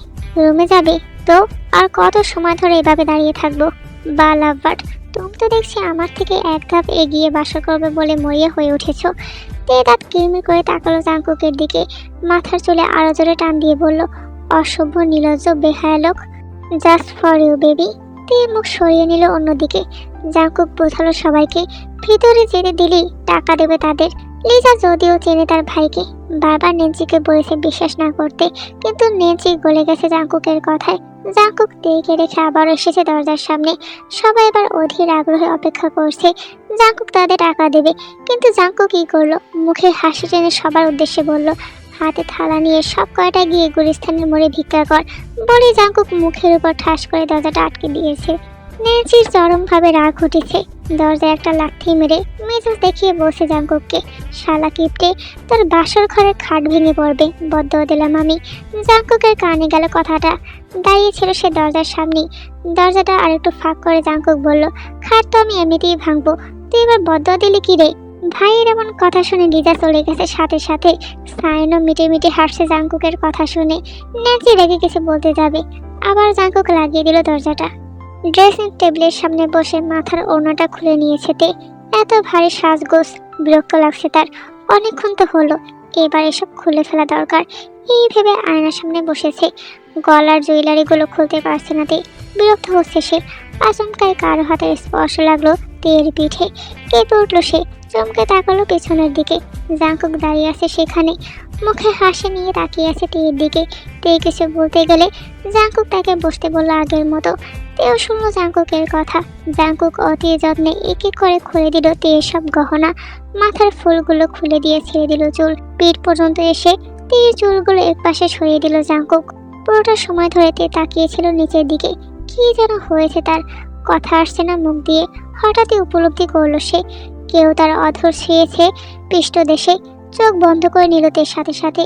রুমে যাবে তো? আর কত সময় ধরে এভাবে দাঁড়িয়ে থাকবো? বা লাভবার্ড, তুমি তো দেখছি আমার থেকে এক ধাপ এগিয়ে বাসা করবে বলে মরিয়া হয়ে উঠেছো। তে দাঁত কিরমির করে তাকালো জাঙ্কুকের দিকে, মাথার চুলে আরো জোরে টান দিয়ে বলল, অসভ্য নির্লজ্জ বেহায়া লোক। Just for you baby. তে মুখ সরিয়ে নিল অন্যদিকে। জাঙ্কুক বোঝালো সবাইকে, ভিতরে যেতে দিলেই টাকা দেবে তাদের। লিজা যদিও চেনে তার ভাইকে, বারবার নেন্সিকে বলেছে বিশ্বাস না করতে, কিন্তু নেন্সি গলে গেছে জাঙ্কুকের কথায়। জাঙ্কুক তেকে রেখে আবার এসেছে দরজার সামনে। সবাই এবার অধীর আগ্রহে অপেক্ষা করছে জাঙ্কুক তাদের টাকা দেবে। কিন্তু জাঙ্কুক কি করলো? মুখে হাসি টেনে সবার উদ্দেশ্যে বলল, হাতে থালা নিয়ে সব কয়টা গিয়ে গুলিস্তানের মোড়ে ভিক্ষা কর বলে জাঙ্কুক মুখের উপর ঠাস করে দরজাটা আটকে দিয়েছে। নেন্সির চরমভাবে রাগ উঠেছে। দরজায় একটা লাথি মেরে মেজাজ দেখিয়ে বসে জাঙ্কুককে, শালা কিপটে, তোর বাসর ঘরের খাট ভেঙে পড়বে, বদ্ধ দিলাম আমি। জাঙ্কুকের কানে গেল কথাটা। দাঁড়িয়েছিল সে দরজার সামনেই। দরজাটা আরেকটু ফাঁক করে জাঙ্কুক বলল, খাট তো আমি এমনিতেই ভাঙবো, তুই এবার বদ্ধ দিলি কি রে? ভাইয়ের এমন কথা শুনে লিজা চলে গেছে সাথে সাথে। সাইনও মিটে মিটে হাসছে জাঙ্কুকের কথা শুনে। নেন্সি রেগে কিছু বলতে যাবে, আবার জাঙ্কুক লাগিয়ে দিল দরজাটা। ড্রেসিং টেবিলের সামনে বসে মাথার ওড়নাটা খুলে নিয়েছে তে। এত ভারী সাজগোজ, বিরক্ত লাগছে তার। অনেকক্ষণ তো হলো, এবার এসব খুলে ফেলা দরকার। এই ভেবে আয়নার সামনে বসেছে। গলার জুয়েলারিগুলো খুলতে পারছে না তে, বিরক্ত হচ্ছে সে। আচমকায় কারো হাতের স্পর্শ লাগলো তের পিঠে। কেঁপে উঠলো সে, চমকে তাকালো পেছনের দিকে। জাঙ্কুক দাঁড়িয়ে আছে সেখানে, মুখে হাসি নিয়ে তাকিয়ে আছে তের দিকে। তে কিছু বলতে গেলে জাঙ্কুক তাকে বসতে বলল আগের মতো। তেও শুনলো জাঙ্কুকের কথা। জাঙ্কুক অতি যত্নে এক এক করে খুলে দিল তের সব গহনা। মাথার ফুলগুলো খুলে দিয়ে ছেড়ে দিল চুল। পিঠ পর্যন্ত এসে তের চুলগুলো এক পাশে সরিয়ে দিল জাঙ্কুক। পুরোটা সময় ধরে তে তাকিয়েছিল নিচের দিকে। কি যেন হয়েছে তার, কথা আসছে না মুখ দিয়ে। হঠাৎই উপলব্ধি করলো সে, কেউ তার অধর ছুঁয়েছে পৃষ্ঠদেশে। চোখ বন্ধ করে নিল তের সাথে সাথে।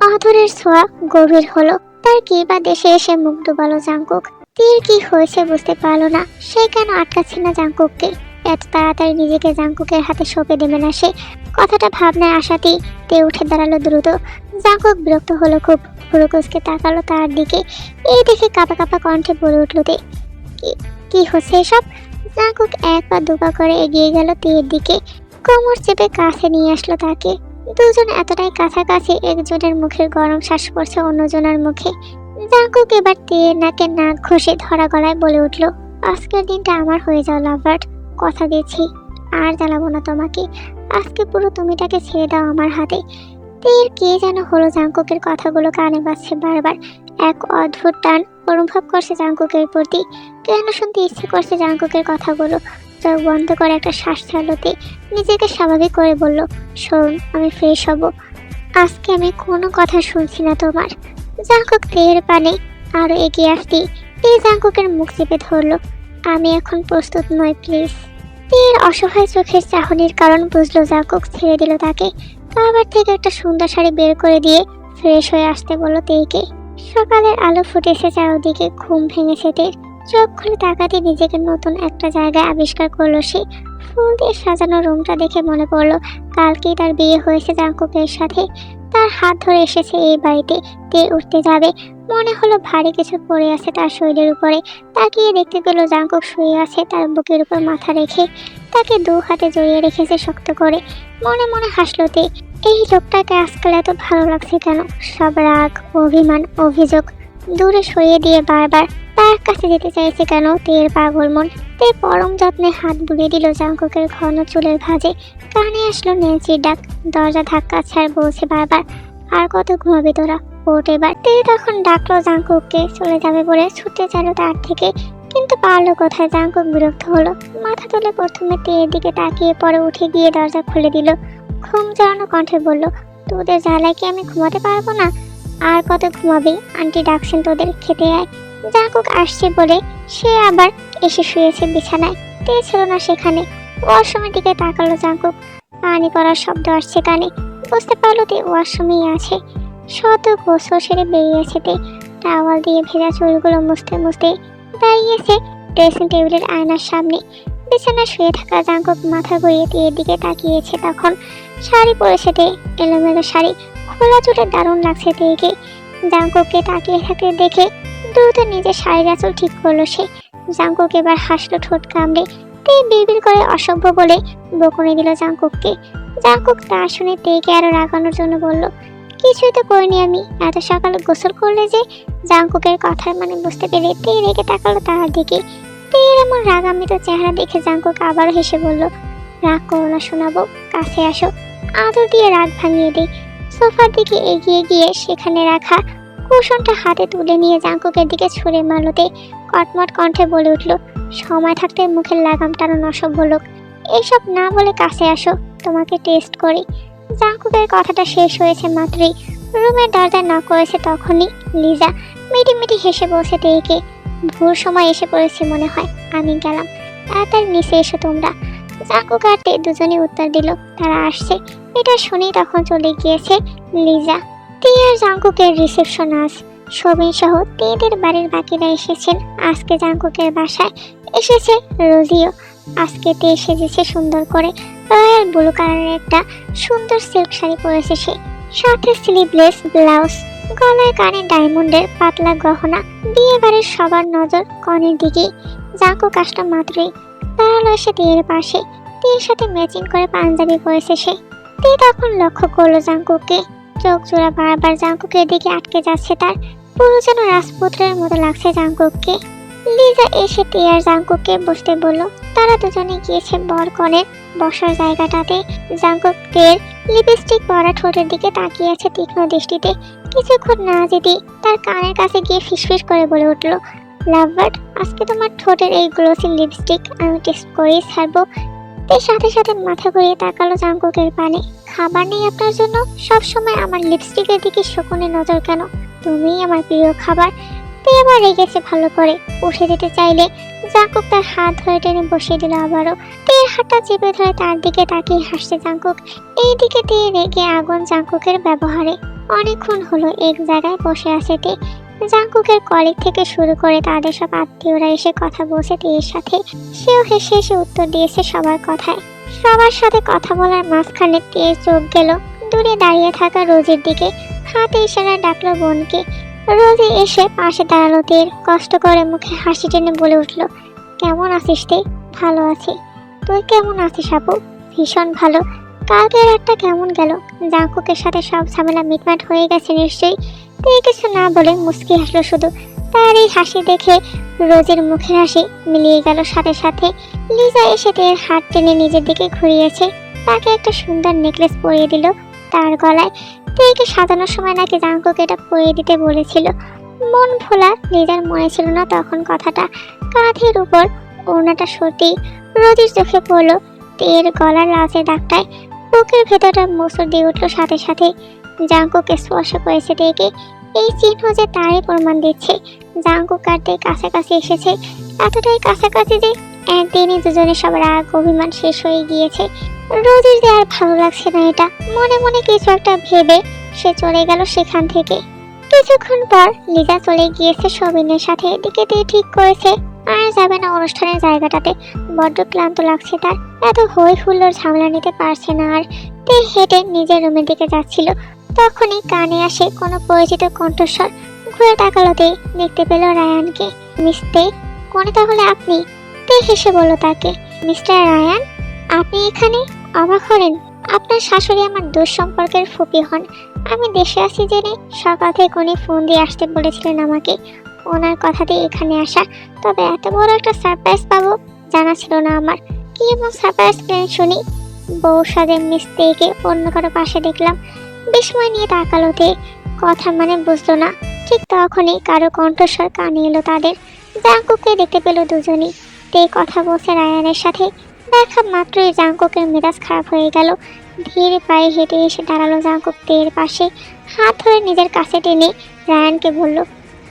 অধরের ছোঁয়া গভীর হলো। তার কি বা দেশে এসে মুখ ডুবালো জাঙ্কুক। তীর কি হয়েছে বুঝতে পারলো না। সে কেন আটকাচ্ছে না জাঙ্কুককে? এত তাড়াতাড়ি নিজেকে জাঙ্কুকের হাতে সঁপে দেবে না সে। কথাটা ভাবনায় আসাতেই তে উঠে দাঁড়ালো দ্রুত। জাঙ্কুক বিরক্ত হলো খুব, হুরুকুসকে তাকালো তার দিকে। এই দেখে কাঁপা কাঁপা কণ্ঠে বলে উঠল তে, কি হচ্ছে এসব? জাঙ্কুক এক পা দুপা করে এগিয়ে গেল তের দিকে, কোমর চেপে কাছে নিয়ে আসলো তাকে। দুজন এতটাই কাছাকাছি, একজনের মুখের গরম শ্বাস পড়ছে অন্যজনের মুখে। জাঙ্কুক এবার তের নাকে নাক ঘষে ধরা গলায় বলে উঠল, আজকের দিনটা আমার হয়ে যাও লাভার্ড, কথা দিচ্ছি আর জ্বালাবো না তোমাকে। আজকে পুরো তুমিটাকে ছেড়ে দাও আমার হাতে। তের কে যেন হলো, জাঙ্কুকের কথাগুলো কানে বাজছে বারবার। এক অদ্ভুত টান অনুভব করছে জাঙ্কুকের প্রতি। কেন শুনতে ইচ্ছে করছে জাঙ্কুকের কথাগুলো। চোখ বন্ধ করে একটা শ্বাস ছাড়লোতে নিজেকে স্বাভাবিক করে বলল, শোন, আমি ফ্রেশ হব, আজকে আমি কোনো কথা শুনছি না তোমার। জাঙ্কুক তের পানে আরো এগিয়ে আসতে তে জাঙ্কুকের মুখ চেপে ধরলো, আমি এখন প্রস্তুত নই প্লিজ। তের অসহায় চোখের চাহনির কারণ বুঝলো জাঙ্কুক, ছেড়ে দিল তাকে। কারবার থেকে একটা সুন্দর শাড়ি বের করে দিয়ে ফ্রেশ হয়ে আসতে বলল তেকে। সকালের আলো ফুটেছে চারদিকে, ঘুম ভেঙেছে তের। চোখ খুলে তাকাতে নিজেকে নতুন একটা জায়গায় আবিষ্কার করলো সে। ফুল দিয়ে সাজানো রুমটা দেখে মনে পড়লো কালকেই তার বিয়ে হয়েছে জাঙ্কুকের সাথে। তার হাত ধরে এসেছে এই বাড়িতে। তে উঠতে যাবে, মনে হলো ভারী কিছু পড়ে আছে তার শরীরের উপরে। তাকিয়ে দেখতে পেল জাঙ্কুক শুয়ে আছে তার বুকের উপর মাথা রেখে। তাকে দু হাতে জড়িয়ে রেখেছে শক্ত করে। মনে মনে হাসলো তে, এই লোকটাকে আজকাল এত ভালো লাগছে কেন? সব রাগ, অভিমান, অভিযোগ দূরে সরিয়ে দিয়ে বারবার তার কাছে যেতে চাইছে কেন তের পাগল মন। তে পরম যত্নে হাত বুলিয়ে দিল জাঙ্কুকের ঘন চুলের ভাঁজে। কানে আসলো নেন্সির ডাক। দরজা ধাক্কা ছাড় বলছে বারবার, আর কত ঘুমাবি তোরা, ওঠ এবার। তে তখন ডাকলো জাঙ্কুককে, চলে যাবে বলে ছুটতে চাইলো তার থেকে, কিন্তু পারলো কোথায়। জাঙ্কুক বিরক্ত হলো, মাথা তুলে প্রথমে তের দিকে তাকিয়ে পরে উঠে গিয়ে দরজা খুলে দিল। ঘুম জড়ানো কণ্ঠে বলল, তোদের জ্বালায় কি আমি ঘুমাতে পারবো না? আর কত ঘুমাবি, আন্টি ডাকছেন তোদের, খেতে আয়। জাঙ্কুক আসছে বলে সে আবার এসে শুয়েছে বিছানায়। তে ছিল না সেখানে। ওয়াশরুমের দিকে তাকালো জাঙ্কুক। পানি পড়ার শব্দ আসছে কানে। বুঝতে পারলো তে ওয়াশরুমেই আছে। শত গোসল সেরে বেরিয়েছে তে। টাওয়াল দিয়ে ভেজা চুলগুলো মুছতে মুছতে দাঁড়িয়েছে ড্রেসিং টেবিলের আয়নার সামনে। বিছানায় শুয়ে থাকা জাঙ্কুক মাথা ঘুরিয়ে তীরের দিকে তাকিয়েছে। তখন শাড়ি পরেছে তে, এলোমেলো শাড়ি, খোলা চুলে দারুণ লাগছে তেকে। জাঙ্কুককে তাকিয়ে থাকতে দেখে দ্রুত নিজের শাড়ির আঁচল ঠিক করলো সে। জাঙ্কুক এবার হাসলো ঠোঁট কামড়ে। তে বিড়বিড় করে অসভ্য বলে বকুনি দিল জাঙ্কুককে। জাঙ্কুক তা শুনে তেকে আরো রাগানোর জন্য বলল, কিছুই তো করিনি আমি, এত সকালে গোসল করলে যে। জাঙ্কুকের কথার মানে বুঝতে পেরে তে রেগে তাকালো তার দিকে। তের এমন রাগান্বিত চেহারা দেখে জাঙ্কুক আবারও হেসে বলল, রাগ করো না শোনাবো, কাছে আসো, আদর দিয়ে রাগ ভাঙিয়ে দিই। সোফার দিকে এগিয়ে গিয়ে সেখানে রাখা কুশনটা হাতে তুলে নিয়ে জাঙ্কুকের দিকে ছুঁড়ে মারলতে কটমট কণ্ঠে বলে উঠল, সময় থাকতে মুখের লাগাম টানো অসভ্য লোক। এইসব না বলে কাছে আসো, তোমাকে টেস্ট করি। জাঙ্কুকের কথাটা শেষ হয়েছে মাত্রই রুমের দরজায় নক করেছে। তখনই লিজা মিটি হেসে বসে তেকে, ভুল সময় এসে পড়েছে মনে হয়, আমি গেলাম, তাড়াতাড়ি নিচে এসো তোমরা। জাঙ্কুক আর তে দুজনেই উত্তর দিল তারা আসছে। এটা শুনেই তখন চলে গিয়েছে লিজা। তে আর জাঙ্কুকের রিসেপশন আজ। সবিন সহ তেদের বাড়ির বাকিরা এসেছেন। আজকে জাঙ্কুকের বাসায় এসেছে রোজিও। আজকে তে সেজেছে সুন্দর করে, রয়্যাল ব্লু কালারের একটা সুন্দর সিল্ক শাড়ি পরেছে সে, সাথে স্লিভলেস ব্লাউজ, গলায় কানে ডায়মন্ডের পাতলা গহনা। বিয়ে বাড়ির সবার নজর কনের দিকে। জাঙ্কুক আসলো মাত্রই দাঁড়ালো এসে তের পাশে। তের সাথে ম্যাচিং করে পাঞ্জাবি পরেছে সে। তে তখন লক্ষ্য করলো জাঙ্কুককে। চোখ জোড়া বারবার জাঙ্কুকের দিকে আটকে যাচ্ছে তার। পুরো যেন রাজপুত্রের মতো লাগছে জাঙ্কুককে। লিজা এসে তে আর জাঙ্কুককে বসতে বলল। তারা দুজনে গিয়েছে বর কনের বসার জায়গাটাতে। জাঙ্কুক তের লিপস্টিক পরা ঠোঁটের দিকে তাকিয়ে আছে তীক্ষ্ণ দৃষ্টিতে। কিছুক্ষণ না যেতেই তার কানের কাছে গিয়ে ফিসফিস করে বলে উঠল, লাভবার্ড, আজকে তোমার ঠোঁটের এই গ্লোসি লিপস্টিক আমি টেস্ট করেই ছাড়বো। তে সাথে সাথে মাথা ঘুরিয়ে তাকালো জাঙ্কুকের পানে। খাবার নেই আপনার জন্য? সবসময় আমার লিপস্টিকের দিকে শকুনে নজর কেন? তুমিই আমার প্রিয় খাবার। তে এবার রেগেছে ভালো করে। বসে যেতে চাইলে জাঙ্কুক তার হাত ধরে টেনে বসিয়ে দিল আবারও। তের হাতটা চেপে ধরে তার দিকে তাকিয়ে হাসছে জাঙ্কুক। এইদিকে তে রেগে আগুন জাঙ্কুকের ব্যবহারে। অনেকক্ষণ হলো এক জায়গায় বসে আছে তে। জাঙ্কুকের কলিগ থেকে শুরু করে তাদের সব আত্মীয়রা এসে কথা বলছে তের সাথে। সেও হেসে হেসে উত্তর দিয়েছে সবার কথায়। সবার সাথে কথা বলার মাঝখানে তের চোখ গেল দূরে দাঁড়িয়ে থাকা রোজির দিকে। হাতে ইশারা ডাকলো বোনকে। রোজি এসে পাশে দাঁড়ালো তের। কষ্ট করে মুখে হাসি টেনে বলে উঠল, কেমন আছিস তে? ভালো আছি। তুই কেমন আছিস আপু? ভীষণ ভালো। কালকের রাতটা কেমন গেল? জাঙ্কুকের সাথে সব ঝামেলা মিটমাট হয়ে গেছে নিশ্চয়ই। তে কিছু না বলে মুচকি হাসলো শুধু। তার এই হাসি দেখে রোজির মুখের হাসি মিলিয়ে গেল সাথে সাথে। লিজা এসে তের হাত টেনে নিজের দিকে ঘুরিয়েছে। তাকে একটা সুন্দর নেকলেস পরিয়ে দিল তার গলায়। তেকে সাজানোর সময় নাকি জাঙ্কুক এটা পরিয়ে দিতে বলেছিল। মন ভোলা লিজার মনে ছিল না তখন কথাটা। কাঁধের উপর ওড়নাটা সত্যি রোজির চোখে পড়লো। তের গলার লাচে দাগটায় বুকের ভেতরটা মোচড় দিয়ে উঠলো সাথে সাথে। জাঙ্কুক স্পর্শ করেছে তেকে। এই চিহ্ন যে তারই প্রমাণ দিচ্ছে জাঙ্কুক আর তে কাছাকাছি এসেছে। এতটাই কাছাকাছি যে একদিনই দুজনের সব রাগ অভিমান শেষ হয়ে গিয়েছে। রোজির যে আর ভালো লাগছে না এটা। মনে মনে কিছু একটা ভেবে সে চলে গেল সেখান থেকে। কিছুক্ষণ পর লিজা চলে গিয়েছে সবিনের সাথে। এদিকে তে ঠিক করেছে আর যাবে না অনুষ্ঠানের জায়গাটাতে। বড্ড ক্লান্ত লাগছে তার। এত হই হুল্লোড় ঝামেলা নিতে পারছে না আর। তে হেঁটে নিজের রুমের দিকে যাচ্ছিল। তখনই কানে আসে কোনো পরিচিত কণ্ঠস্বর। ঘুরে তাকালো তে, দেখতে পেল রায়ানকে। মিস্তে, কোনে তাহলে আপনি? তে হেসে বলল তাকে, মিস্টার রায়ান, আপনি এখানে? অবাক হলেন? আপনার শাশুড়ি আমার দূর সম্পর্কের ফুপি হন। আমি দেশে আছি জেনে সকাল থেকে উনি ফোন দিয়ে আসতে বলেছিলেন আমাকে। ওনার কথাতেই এখানে আসা। তবে এত বড় একটা সারপ্রাইজ পাবো জানা ছিল না আমার। কি এমন সারপ্রাইজ প্ল্যান শুনি? বউ সাজে মিস্তেকে অন্য কারো পাশে দেখলাম। বিস্ময় নিয়ে তাকালো তে। কথা মানে বুঝলো না। ঠিক তখনই কারো কণ্ঠস্বর কানে এলো তাদের। জাঙ্কুককে দেখতে পেল দুজনই। তে কথা বলছে রায়ানের সাথে। দেখা মাত্রই জাঙ্কুকের মেজাজ খারাপ হয়ে গেল। ধীরে পায়ে হেঁটে এসে দাঁড়ালো জাঙ্কুক তের পাশে। হাত ধরে নিজের কাছে টেনে রায়ানকে বলল,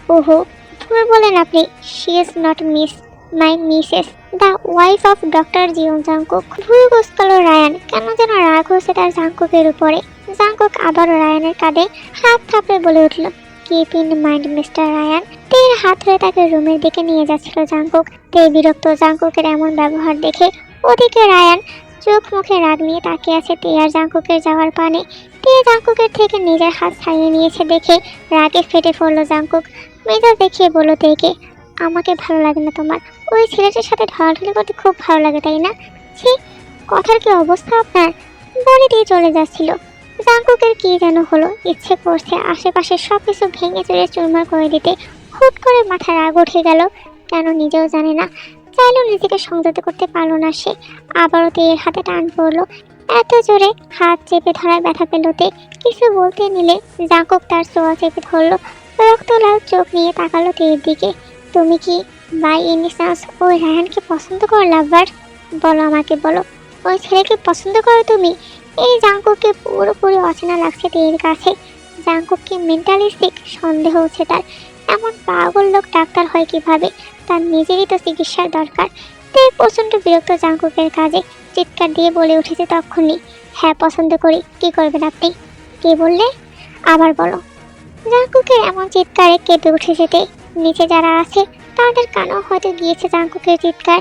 ওহো, ভুল বলেন আপনি। She is not miss, my missus, the wife of doctor Jeon Jungkook. ভুল বুঝলো রায়ান। কেন যেন রাগ হয়েছে তার জাঙ্কুকের উপরে। জাঙ্কুক আবারও রায়ানের কাঁধে হাত থাপড়ে বলে উঠল, keep in mind mister Ryan, তের হাত ধরে তাকে রুমের দিকে নিয়ে যাচ্ছিল জাঙ্কুক। তে বিরক্ত জাঙ্কুকের এমন ব্যবহার দেখে। ওদিকে রায়ান চোখ মুখে রাগ নিয়ে তাকিয়ে আছে তে আর জাঙ্কুকের যাওয়ার পানে। তে জাঙ্কুকের থেকে নিজের হাত ছাড়িয়ে নিয়েছে দেখে রাগে ফেটে পড়লো জাঙ্কুক। মেজাজ দেখিয়ে বলল তেকে, আমাকে ভালো লাগে না তোমার? ওই ছেলেটার সাথে ঢলাঢলি করতে খুব ভালো লাগে তাই না? ছি, কথার কি অবস্থা আপনার? বলে দিয়ে চলে যাচ্ছিল। জাঙ্কুকের কি যেন হলো, ইচ্ছে করছে আশেপাশে সবকিছু ভেঙে চুরে চুরমার করে দিতে। হুট করে মাথায় রাগ উঠে গেল, কেন নিজেও জানে না। চাইলেও নিজেকে সংযত করতে পারলো না সে। আবারও তেয়ের হাতে টান পড়লো। এত জোরে হাত চেপে ধরায় ব্যথা পেল তে। কিছু বলতে নিলে জাঙ্কুক তার চোয়া চেপে ধরলো। রক্তলাল চোখ নিয়ে তাকালো তেয়ের দিকে। তুমি কি বাই এনি চান্স ওই রায়ানকে পছন্দ করো লাভবার? বলো, আমাকে বলো, ওই ছেলেকে পছন্দ করো তুমি? এই জাঙ্কুককে পুরোপুরি অচেনা লাগছে তেয়ের কাছে। জাঙ্কুক কি মেন্টালি সিক? সন্দেহ হচ্ছে তার। এমন পাগল লোক ডাক্তার হয় কিভাবে? তার নিজেরই তো চিকিৎসার দরকার। তে প্রচণ্ড বিরক্ত জাঙ্কুকের কাজে। চিৎকার দিয়ে বলে উঠেছে তখনই, হ্যাঁ পছন্দ করি, কি করবেন আপনি? কে বললে? আবার বলো। জাঙ্কুকের এমন চিৎকারে কেঁপে উঠেছে তে। নিচে যারা আছে তাদের কানেও হয়তো গিয়েছে জাঙ্কুকের চিৎকার।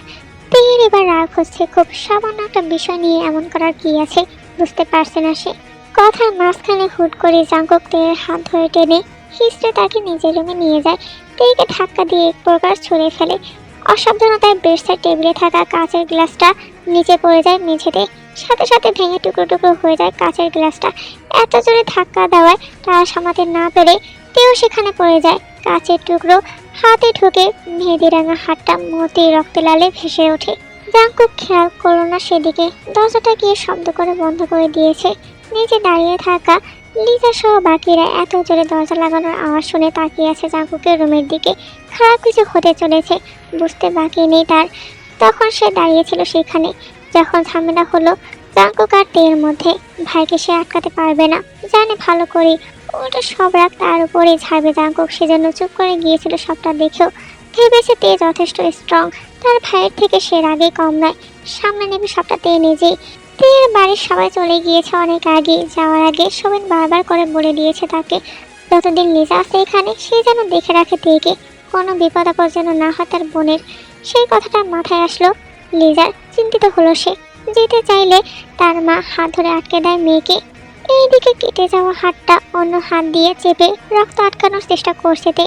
তেয়ের এবার রাগ হচ্ছে খুব। সামান্য একটা বিষয় নিয়ে এমন করার কি আছে বুঝতে পারছে না সে। কথার মাঝখানে হুট করে জাঙ্কুক তেয়ের হাত ধরে টেনে হিস্ট্রে তাকে নিজের রুমে নিয়ে যায়। তেকে ধাক্কা দিয়ে এক প্রকার ছুঁড়ে ফেলে। অসাবধানতায় বেডসাইড টেবিলে থাকা কাচের গ্লাসটা নিচে পড়ে যায় মেঝেতে। সাথে সাথে ভেঙে টুকরো টুকরো হয়ে যায় কাচের গ্লাসটা। এত জোরে ধাক্কা দেওয়ায় তারা সামাতে না পেরে তেও সেখানে পড়ে যায়। কাচের টুকরো হাতে ঢুকে মেহেদি রাঙা হাতটা মতি রক্তে লালে ভেসে ওঠে। জাঙ্কুক খেয়াল করলো না সেদিকে। দরজাটা গিয়ে শব্দ করে বন্ধ করে দিয়েছে। নিচে দাঁড়িয়ে থাকা লিজা সহ বাকিরা এত জোরে দরজা লাগানোর আওয়াজ শুনে তাকিয়ে আছে জাঙ্কুকের রুমের দিকে। খারাপ কিছু হতে চলেছে বুঝতে বাকি নেই তার। তখন সে দাঁড়িয়েছিল সেখানে। যখন ঝামেলা হলো জাঙ্কুক আর তের মধ্যে, ভাইকে সে আটকাতে পারবে না, জানে ভালো করে। ওটা সব রাগ তার উপরেই ঝাড়বে জাঙ্কুক, সেজন্য চুপ করে গিয়েছিল সবটা দেখেও। ভেবেছে তে যথেষ্ট স্ট্রং, তার ভাইয়ের থেকে সে রাগে কম নয়, সামনে নেবে সবটা তে নিজেই। তের বাড়ির সবাই চলে গিয়েছে অনেক আগে। যাওয়ার আগে সবিন বারবার করে বলে দিয়েছে তাকে, যতদিন লিজা আছে এখানে সে যেন দেখে রাখে তেকে, কোনো বিপদ আপদ যেন না হয় তার বোনের। সেই কথাটা মাথায় আসলো লিজার। চিন্তিত হলো সে। যেতে চাইলে তার মা হাত ধরে আটকে দেয় মেয়েকে। এইদিকে কেটে যাওয়া হাতটা অন্য হাত দিয়ে চেপে রক্ত আটকানোর চেষ্টা করছে তে।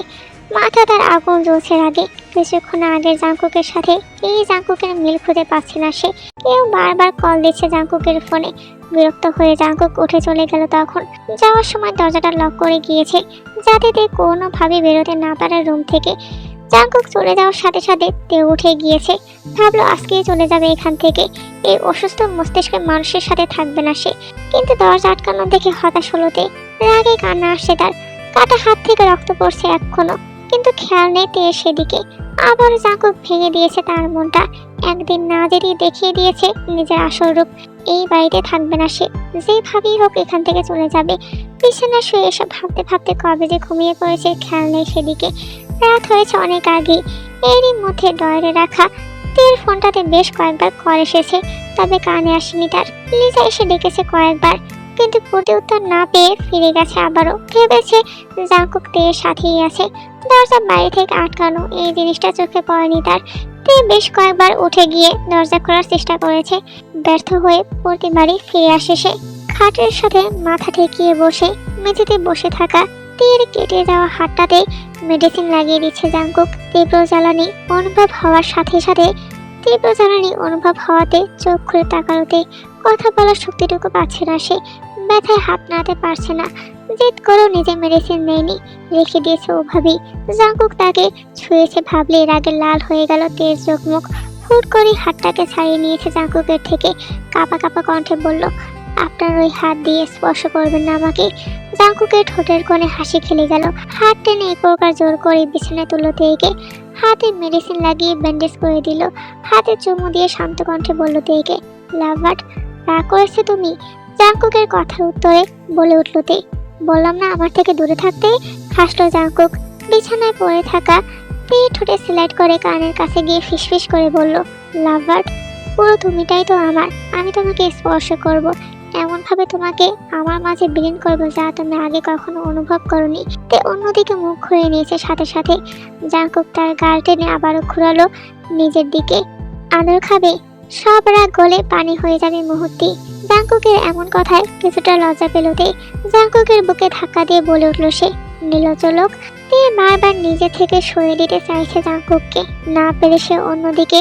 মাথা তার আগুন জ্বলছে রাগে। কিছুক্ষণ আগের জাঙ্কুকের সাথে এই জাঙ্কুকের মিল খুঁজে পাচ্ছে না সে। কেউ বারবার কল দিচ্ছে জাঙ্কুকের ফোনে। বিরক্ত হয়ে জাঙ্কুক উঠে চলে গেল। তখন যাওয়ার সময় দরজাটা লক করে গিয়েছে যাতে তে কোনোভাবে বেরোতে না পারে রুম থেকে। জাঙ্কুক চলে যাওয়ার সাথে সাথে তে উঠে গিয়েছে। ভাবলো আজকেই চলে যাবে এখান থেকে। এই অসুস্থ মস্তিষ্কের মানুষের সাথে থাকবে না সে। কিন্তু দরজা আটকানো দেখে হতাশ হলো তে। রাগে কান্না আসছে তার। কাটা হাত থেকে রক্ত পড়ছে এখনো, কিন্তু খেয়াল নেই তে সেদিকে। আবার জাঙ্কুক ভেঙে দিয়েছে তার মনটা। একদিন না যেতেই দেখিয়ে দিয়েছে নিজের আসল রূপ। এই বাড়িতে থাকবে না সে, যেভাবেই হোক এখান থেকে চলে যাবে। বিছানা শুয়ে এসব ভাবতে ভাবতে কবে যে ঘুমিয়ে পড়েছে খেয়াল নেই সেদিকে। রাত হয়েছে অনেক আগে। এরই মধ্যে ডয়ারে রাখা তের ফোনটাতে বেশ কয়েকবার কল এসেছে, তবে কানে আসেনি তার। লিজা এসে ডেকেছে কয়েকবার, কিন্তু প্রতি উত্তর না পেয়ে ফিরে গেছে আবারও। ভেবেছে জাঙ্কুক তের সাথেই আছে। দরজা বাইরে থেকে আটকানো, এই জিনিসটা চোখে পড়েনি তার। তে বেশ কয়েকবার উঠে গিয়ে দরজা খোলার চেষ্টা করেছে, ব্যর্থ হয়ে প্রতিবারই ফিরে আসে সে। খাটের সাথে মাথা ঠেকিয়ে বসে মেঝেতে বসে থাকা তের কেটে যাওয়া হাতটাতে মেডিসিন লাগিয়ে দিচ্ছে জাঙ্কুক। তীব্র জ্বালানি অনুভব হওয়ার সাথে সাথে চোখ খুলে তাকালোতে কথা বলার শক্তিটুকু পাচ্ছে না সে। ব্যথায় হাত নাড়াতে পারছে না। জেদ করেও নিজে মেডিসিন নেয়নি, রেখে দিয়েছে ওভাবেই। জাঙ্কুক তাকে ছুঁয়েছে ভাবলে রাগে লাল হয়ে গেল তের চোখ মুখ। হুট করে হাতটাকে ছাড়িয়ে নিয়েছে জাঙ্কুকের থেকে। কাঁপা কাঁপা কণ্ঠে বলল, আপনার ওই হাত দিয়ে স্পর্শ করবেন না আমাকে। জাঙ্কুকের ঠোঁটের কোণে হাসি খেলে গেল। হাত টেনে এক প্রকার জোর করে বিছানায় তুলল তেকে। হাতে মেডিসিন লাগিয়ে ব্যান্ডেজ করে দিল। হাতে চুমু দিয়ে শান্ত কণ্ঠে বলল তেকে, লাভবার্ড রাগ করেছে তুমি? জাঙ্কুকের কথার উত্তরে বলে উঠল তে, বললাম না আমার থেকে দূরে থাকতে। হাসলো জাঙ্কুক। বিছানায় পড়ে থাকা তে ঠোঁটে স্লাইড করে কানের কাছে গিয়ে ফিসফিস করে বলল, লাভবার্ড পুরো তুমিটাই তো আমার, আমি তোমাকে স্পর্শ করব। এমন ভাবে তোমাকে আমার মাঝে বিলীন করবো যা তুমি আগে কখনো অনুভব করনি। তে অন্যদিকে মুখ ঘুরিয়ে নিয়েছে সাথে সাথে। জাঙ্কুক তার গাল টেনে আবারও ঘুরালো নিজের দিকে। আদর খাবে? সব রাগ গলে পানি হয়ে যাবে মুহূর্তে। জাঙ্কুকের এমন কথায় কিছুটা লজ্জা পেল তে। জাঙ্কুকের বুকে ধাক্কা দিয়ে বলে উঠল সে, নির্লজ্জ লোক। তে বারবার নিজে থেকে সরিয়ে দিতে চাইছে জাঙ্কুককে, না পেরে সে অন্যদিকে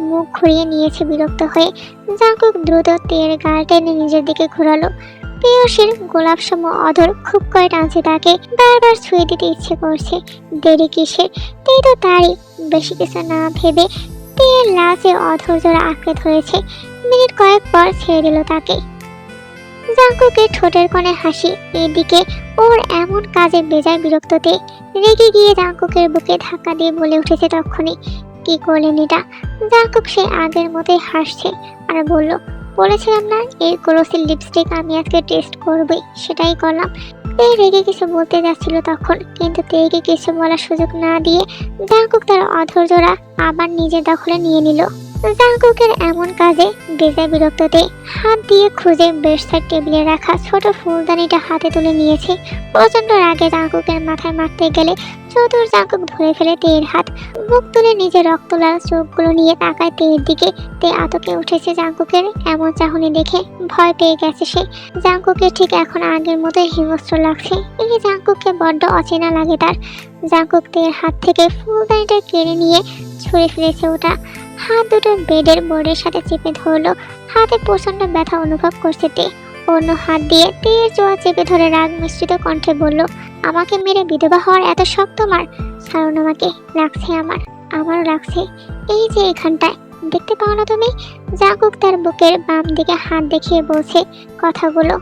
মুখ ঘুরিয়ে নিয়েছে বিরক্ত হয়ে। জাঙ্কুক দ্রুত তের গাল টেনে নিজের দিকে ঘোরালো। প্রেয়সীর গোলাপ সম অধর খুব করে টানছে তাকে, বারবার ছুঁয়ে দিতে ইচ্ছে করছে। দেরি কিসের? তে তো তারই। বেশি কিছু না ভেবে তের লাচে অধর জোড়া আঁকড়ে ধরেছে। মিনিট কয়েক পর ছেড়ে দিল তাকে। জাঙ্কুকের ঠোঁটের কোণে হাসি, এদিকে ওর এমন কাজে বেজায় বিরক্ততে রেগে গিয়ে জাঙ্কুকের বুকে ধাক্কা দিয়ে বলে উঠেছে তখনই, কি করলেন এটা? জাঙ্কুক সে আগের মতোই হাসছে আর বলল, বলেছিলাম না এই ক্লোসিল লিপস্টিক আমি আজকে টেস্ট করবই, সেটাই করলাম। তে রেগে কিছু বলতে যাচ্ছিল তখন, কিন্তু তেকে কিছু বলার সুযোগ না দিয়ে জাঙ্কুক তার অধর জোড়া আবার নিজের দখলে নিয়ে নিল। জাঙ্কুকের এমন কাজে বেজায় বিরক্ততে হাত দিয়ে খুঁজে বেডসাইড টেবিলে রাখা ছোট ফুলদানিটা হাতে তুলে নিয়েছে। প্রচন্ড রাগে জাঙ্কুকের মাথায় মারতে গেলে চতুর জাঙ্কুক ধরে ফেলে তের হাত। মুখ তুলে নিজের রক্তলাল চোখগুলো নিয়ে তাকায় তের দিকে। তে আতকে উঠেছে জাঙ্কুকের এমন চাহনি দেখে, ভয় পেয়ে গেছে সে। জাঙ্কুকে ঠিক এখন আগের মতোই হিংস্র লাগছে। এই জাঙ্কুককে বড্ড অচেনা লাগে তার। জাঙ্কুক তের হাত থেকে ফুলদানিটা কেড়ে নিয়ে ছুঁড়ে ফেলেছে ওটা। হাত দুটো বেডের বোর্ডের সাথে চেপে ধরলো। হাতে প্রচন্ড ব্যথা অনুভব করছে তে। অন্য হাত দিয়ে তের জোয়া চেপে ধরে রাগ মিশ্রিত কণ্ঠে বলল, আমাকে মেরে বিধবা হওয়ার এত শখ তোমার? ছাড়ুন আমাকে, লাগছে আমারও লাগছে। এই যে এখানটায়, দেখতে পাও না তুমি? জাঙ্কুক তার বুকের বাম দিকে হাত দেখিয়ে বলছে কথাগুলো।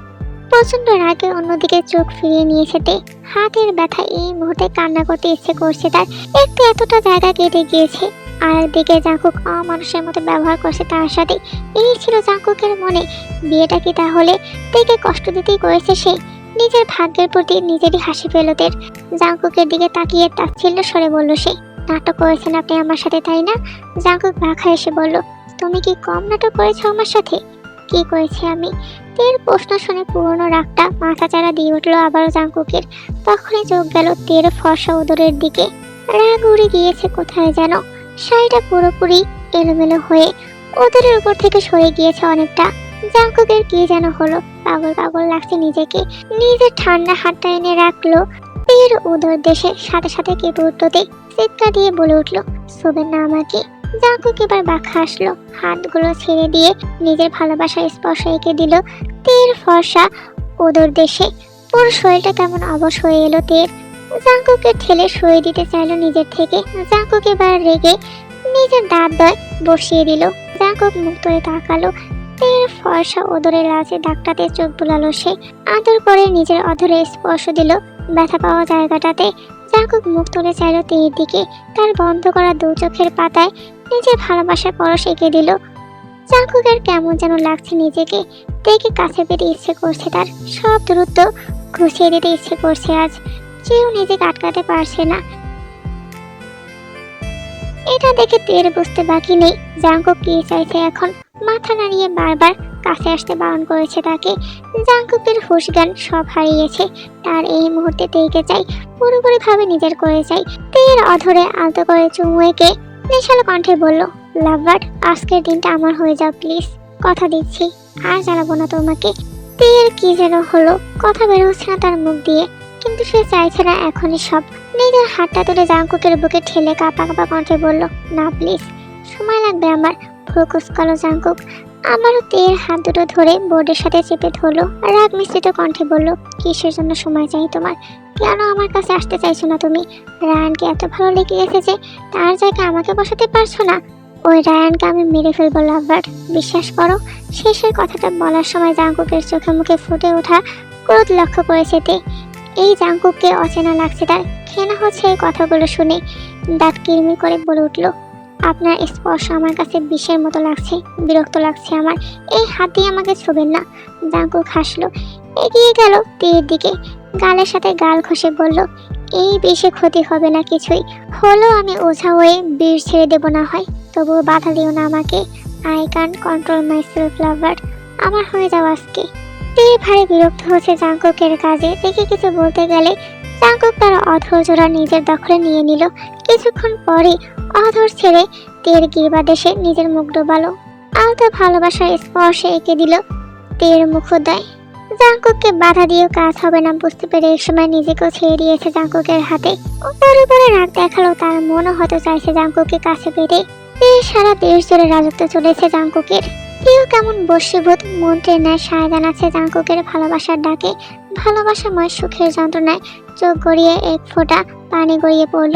প্রচন্ড রাগে অন্যদিকে চোখ ফিরিয়ে নিয়েছে তে। হাতের ব্যথা এই মুহূর্তে কান্না করতে ইচ্ছে করছে তার। একটু এতটা জায়গা কেটে গিয়েছে। আর একদিকে জাঙ্কুক অমানুষের মতো ব্যবহার করছে তার সাথে। এই ছিল জাঙ্কুকের মনে। বিয়েটা কি তাহলে তেকে কষ্ট দিতেই করেছে সে? নিজের ভাগ্যের প্রতি নিজেরই হাসি পেল তের। জাঙ্কুকের দিকে তাকিয়ে তাচ্ছিল্য স্বরে বলল সে, নাটক করেছেন আপনি আমার সাথে, তাই না? জাঙ্কুক ভাখা এসে বলল, তুমি কি কম নাটক করেছো আমার সাথে? কি করেছি আমি? তের প্রশ্ন শুনে পুরনো রাগটা মাথাচাড়া দিয়ে উঠলো আবারও জাঙ্কুকের। তখনই চোখ গেল তের ফর্সা উদরের দিকে। রাগ উড়ে গিয়েছে কোথায় যেন। শাড়িটা পুরোপুরি এলোমেলো হয়ে উদরের উপর থেকে সরে গিয়েছে অনেকটা। জাঙ্কুকের কি যেন হলো, পাগল পাগল লাগছে নিজেকে। নিজের ঠান্ডা হাতটা এনে রাখলো তের উদর দেশে, সাথে সাথে কেঁপে উঠতে চিৎকার দিয়ে বলে উঠলো, শোবেন না আমাকে? জাঙ্কুক এবার বাঁকা আসলো, হাতগুলো ছেড়ে দিয়ে নিজের ভালোবাসার স্পর্শ এঁকে দিল তের ফর্সা উদর দেশে। পুরো শরীরটা কেমন অবশ হয়ে এলো তের। জাঙ্কুকে ঠেলে সরিয়ে দিতে চাইলো নিজের থেকে। জাঙ্কুক এবার রেগে নিজের দাঁত দয় বসিয়ে দিল। জাঙ্কুক মুখ তুলে তাকালো। তের ফর্সা ওদরের লাচে দাগটাতে চোখ বুলালো সে। আদর করে নিজের অধরে স্পর্শ দিল ব্যথা পাওয়া জায়গাটাতে। জাঙ্কুক মুখ তুলে চাইল তের দিকে। তার বন্ধ করা দু চোখের পাতায় নিজের ভালোবাসার পরশ এঁকে দিল। জাঙ্কুকের কেমন যেন লাগছে নিজেকে। তেকে কাছে পেতে ইচ্ছে করছে তার। সব দ্রুত ঘুষিয়ে দিতে ইচ্ছে করছে আজ। কেউ নিজেকে আটকাতে পারছে না। এটা দেখে তের বুঝতে বাকি নেই জাঙ্কুক কি চাইছে এখন। মাথা নাড়িয়ে বারবার কাছে আসতে বারণ করেছে তাকে। জাঙ্কুকের হুঁশ জ্ঞান সব হারিয়েছে। তার এই মুহূর্তে তেকে চাই, পুরোপুরি ভাবে নিজের করে চাই। তের অধরে আলতো করে চুমু এঁকে নেশালো কণ্ঠে বলল, লাভবার্ড, আজকের দিনটা আমার হয়ে যাও প্লিজ, কথা দিচ্ছি, আর জ্বালাবো না তোমাকে। তের কি যেন হলো, কথা বের হচ্ছে না তার মুখ দিয়ে। কিন্তু সে চাইছে না এখনই সব। নিজের হাতটা তুলে জাঙ্কুকের বুকে ঠেলে কাঁপা কাঁপা কণ্ঠে বলল, না প্লিজ, সময় লাগবে আমার। ভ্রু কুঁচকালো জাঙ্কুক। আমারও তের হাত দুটো ধরে বোর্ডের সাথে চেপে ধরলো। রাগ মিশ্রিত কণ্ঠে বলল, কিসের জন্য সময় চাই তোমার? কেন আমার কাছে আসতে চাইছো না তুমি? রায়ানকে এত ভালো লেগে গেছে যে তার জায়গায় আমাকে বসাতে পারছো না? ওই রায়ানকে আমি মেরে ফেলবো লাভবার্ড, বিশ্বাস করো। শেষের কথাটা বলার সময় জাঙ্কুকের চোখে মুখে ফুটে ওঠা ক্রোধ লক্ষ্য করেছে তে। এই জাঙ্কুককে অচেনা লাগছে তার। ঘৃণা হচ্ছে এই কথাগুলো শুনে। দাঁত কিরমির করে বলে উঠল, আপনার স্পর্শ আমার কাছে বিষের মতো লাগছে, বিরক্ত লাগছে আমার। এই হাত দিয়ে আমাকে ছুবেন না। জাঙ্কুক হাসলো, এগিয়ে গেল তের দিকে। গালের সাথে গাল ঘষে বলল, এই বিষে ক্ষতি হবে না কিছুই। হলো আমি ওঝা হয়ে বিষ ছেড়ে দেবো না হয়, তবুও বাধা দিও না আমাকে। I can control myself lover, আমার হয়ে যাও আজকে। তে ভারী বিরক্ত হচ্ছে জাঙ্কুকের কাজে দেখে কিছু বলতে গেলে জাঙ্কুক তার অধৈর্যরা নিজের দখলে নিয়ে নিল। কিছুক্ষণ পরে অধর ছেড়ে তের গির্বাদেশে নিজের মুখ ডোবালো। আলতো ভালোবাসার স্পর্শে এঁকে দিল তের মুখোদয়। জাঙ্কুককে বাধা দিয়েও কাজ হবে না বুঝতে পেরে এক সময় নিজেকেও ছেড়ে দিয়েছে জাঙ্কুকের হাতে। উপরে উপরে রাগ দেখালো, তার মনও হয়তো চাইছে জাঙ্কুককে কাছে পেতে। সারা দেশ জুড়ে রাজত্ব চলেছে জাঙ্কুকের। কেউ কেমন বশীভূত মন্ত্রের ন্যায় সায় জানাচ্ছে জাঙ্কুকের ভালোবাসার ডাকে। ভালোবাসাময় সুখের যন্ত্রণায় চোখ গড়িয়ে এক ফোঁটা পানি গড়িয়ে পড়ল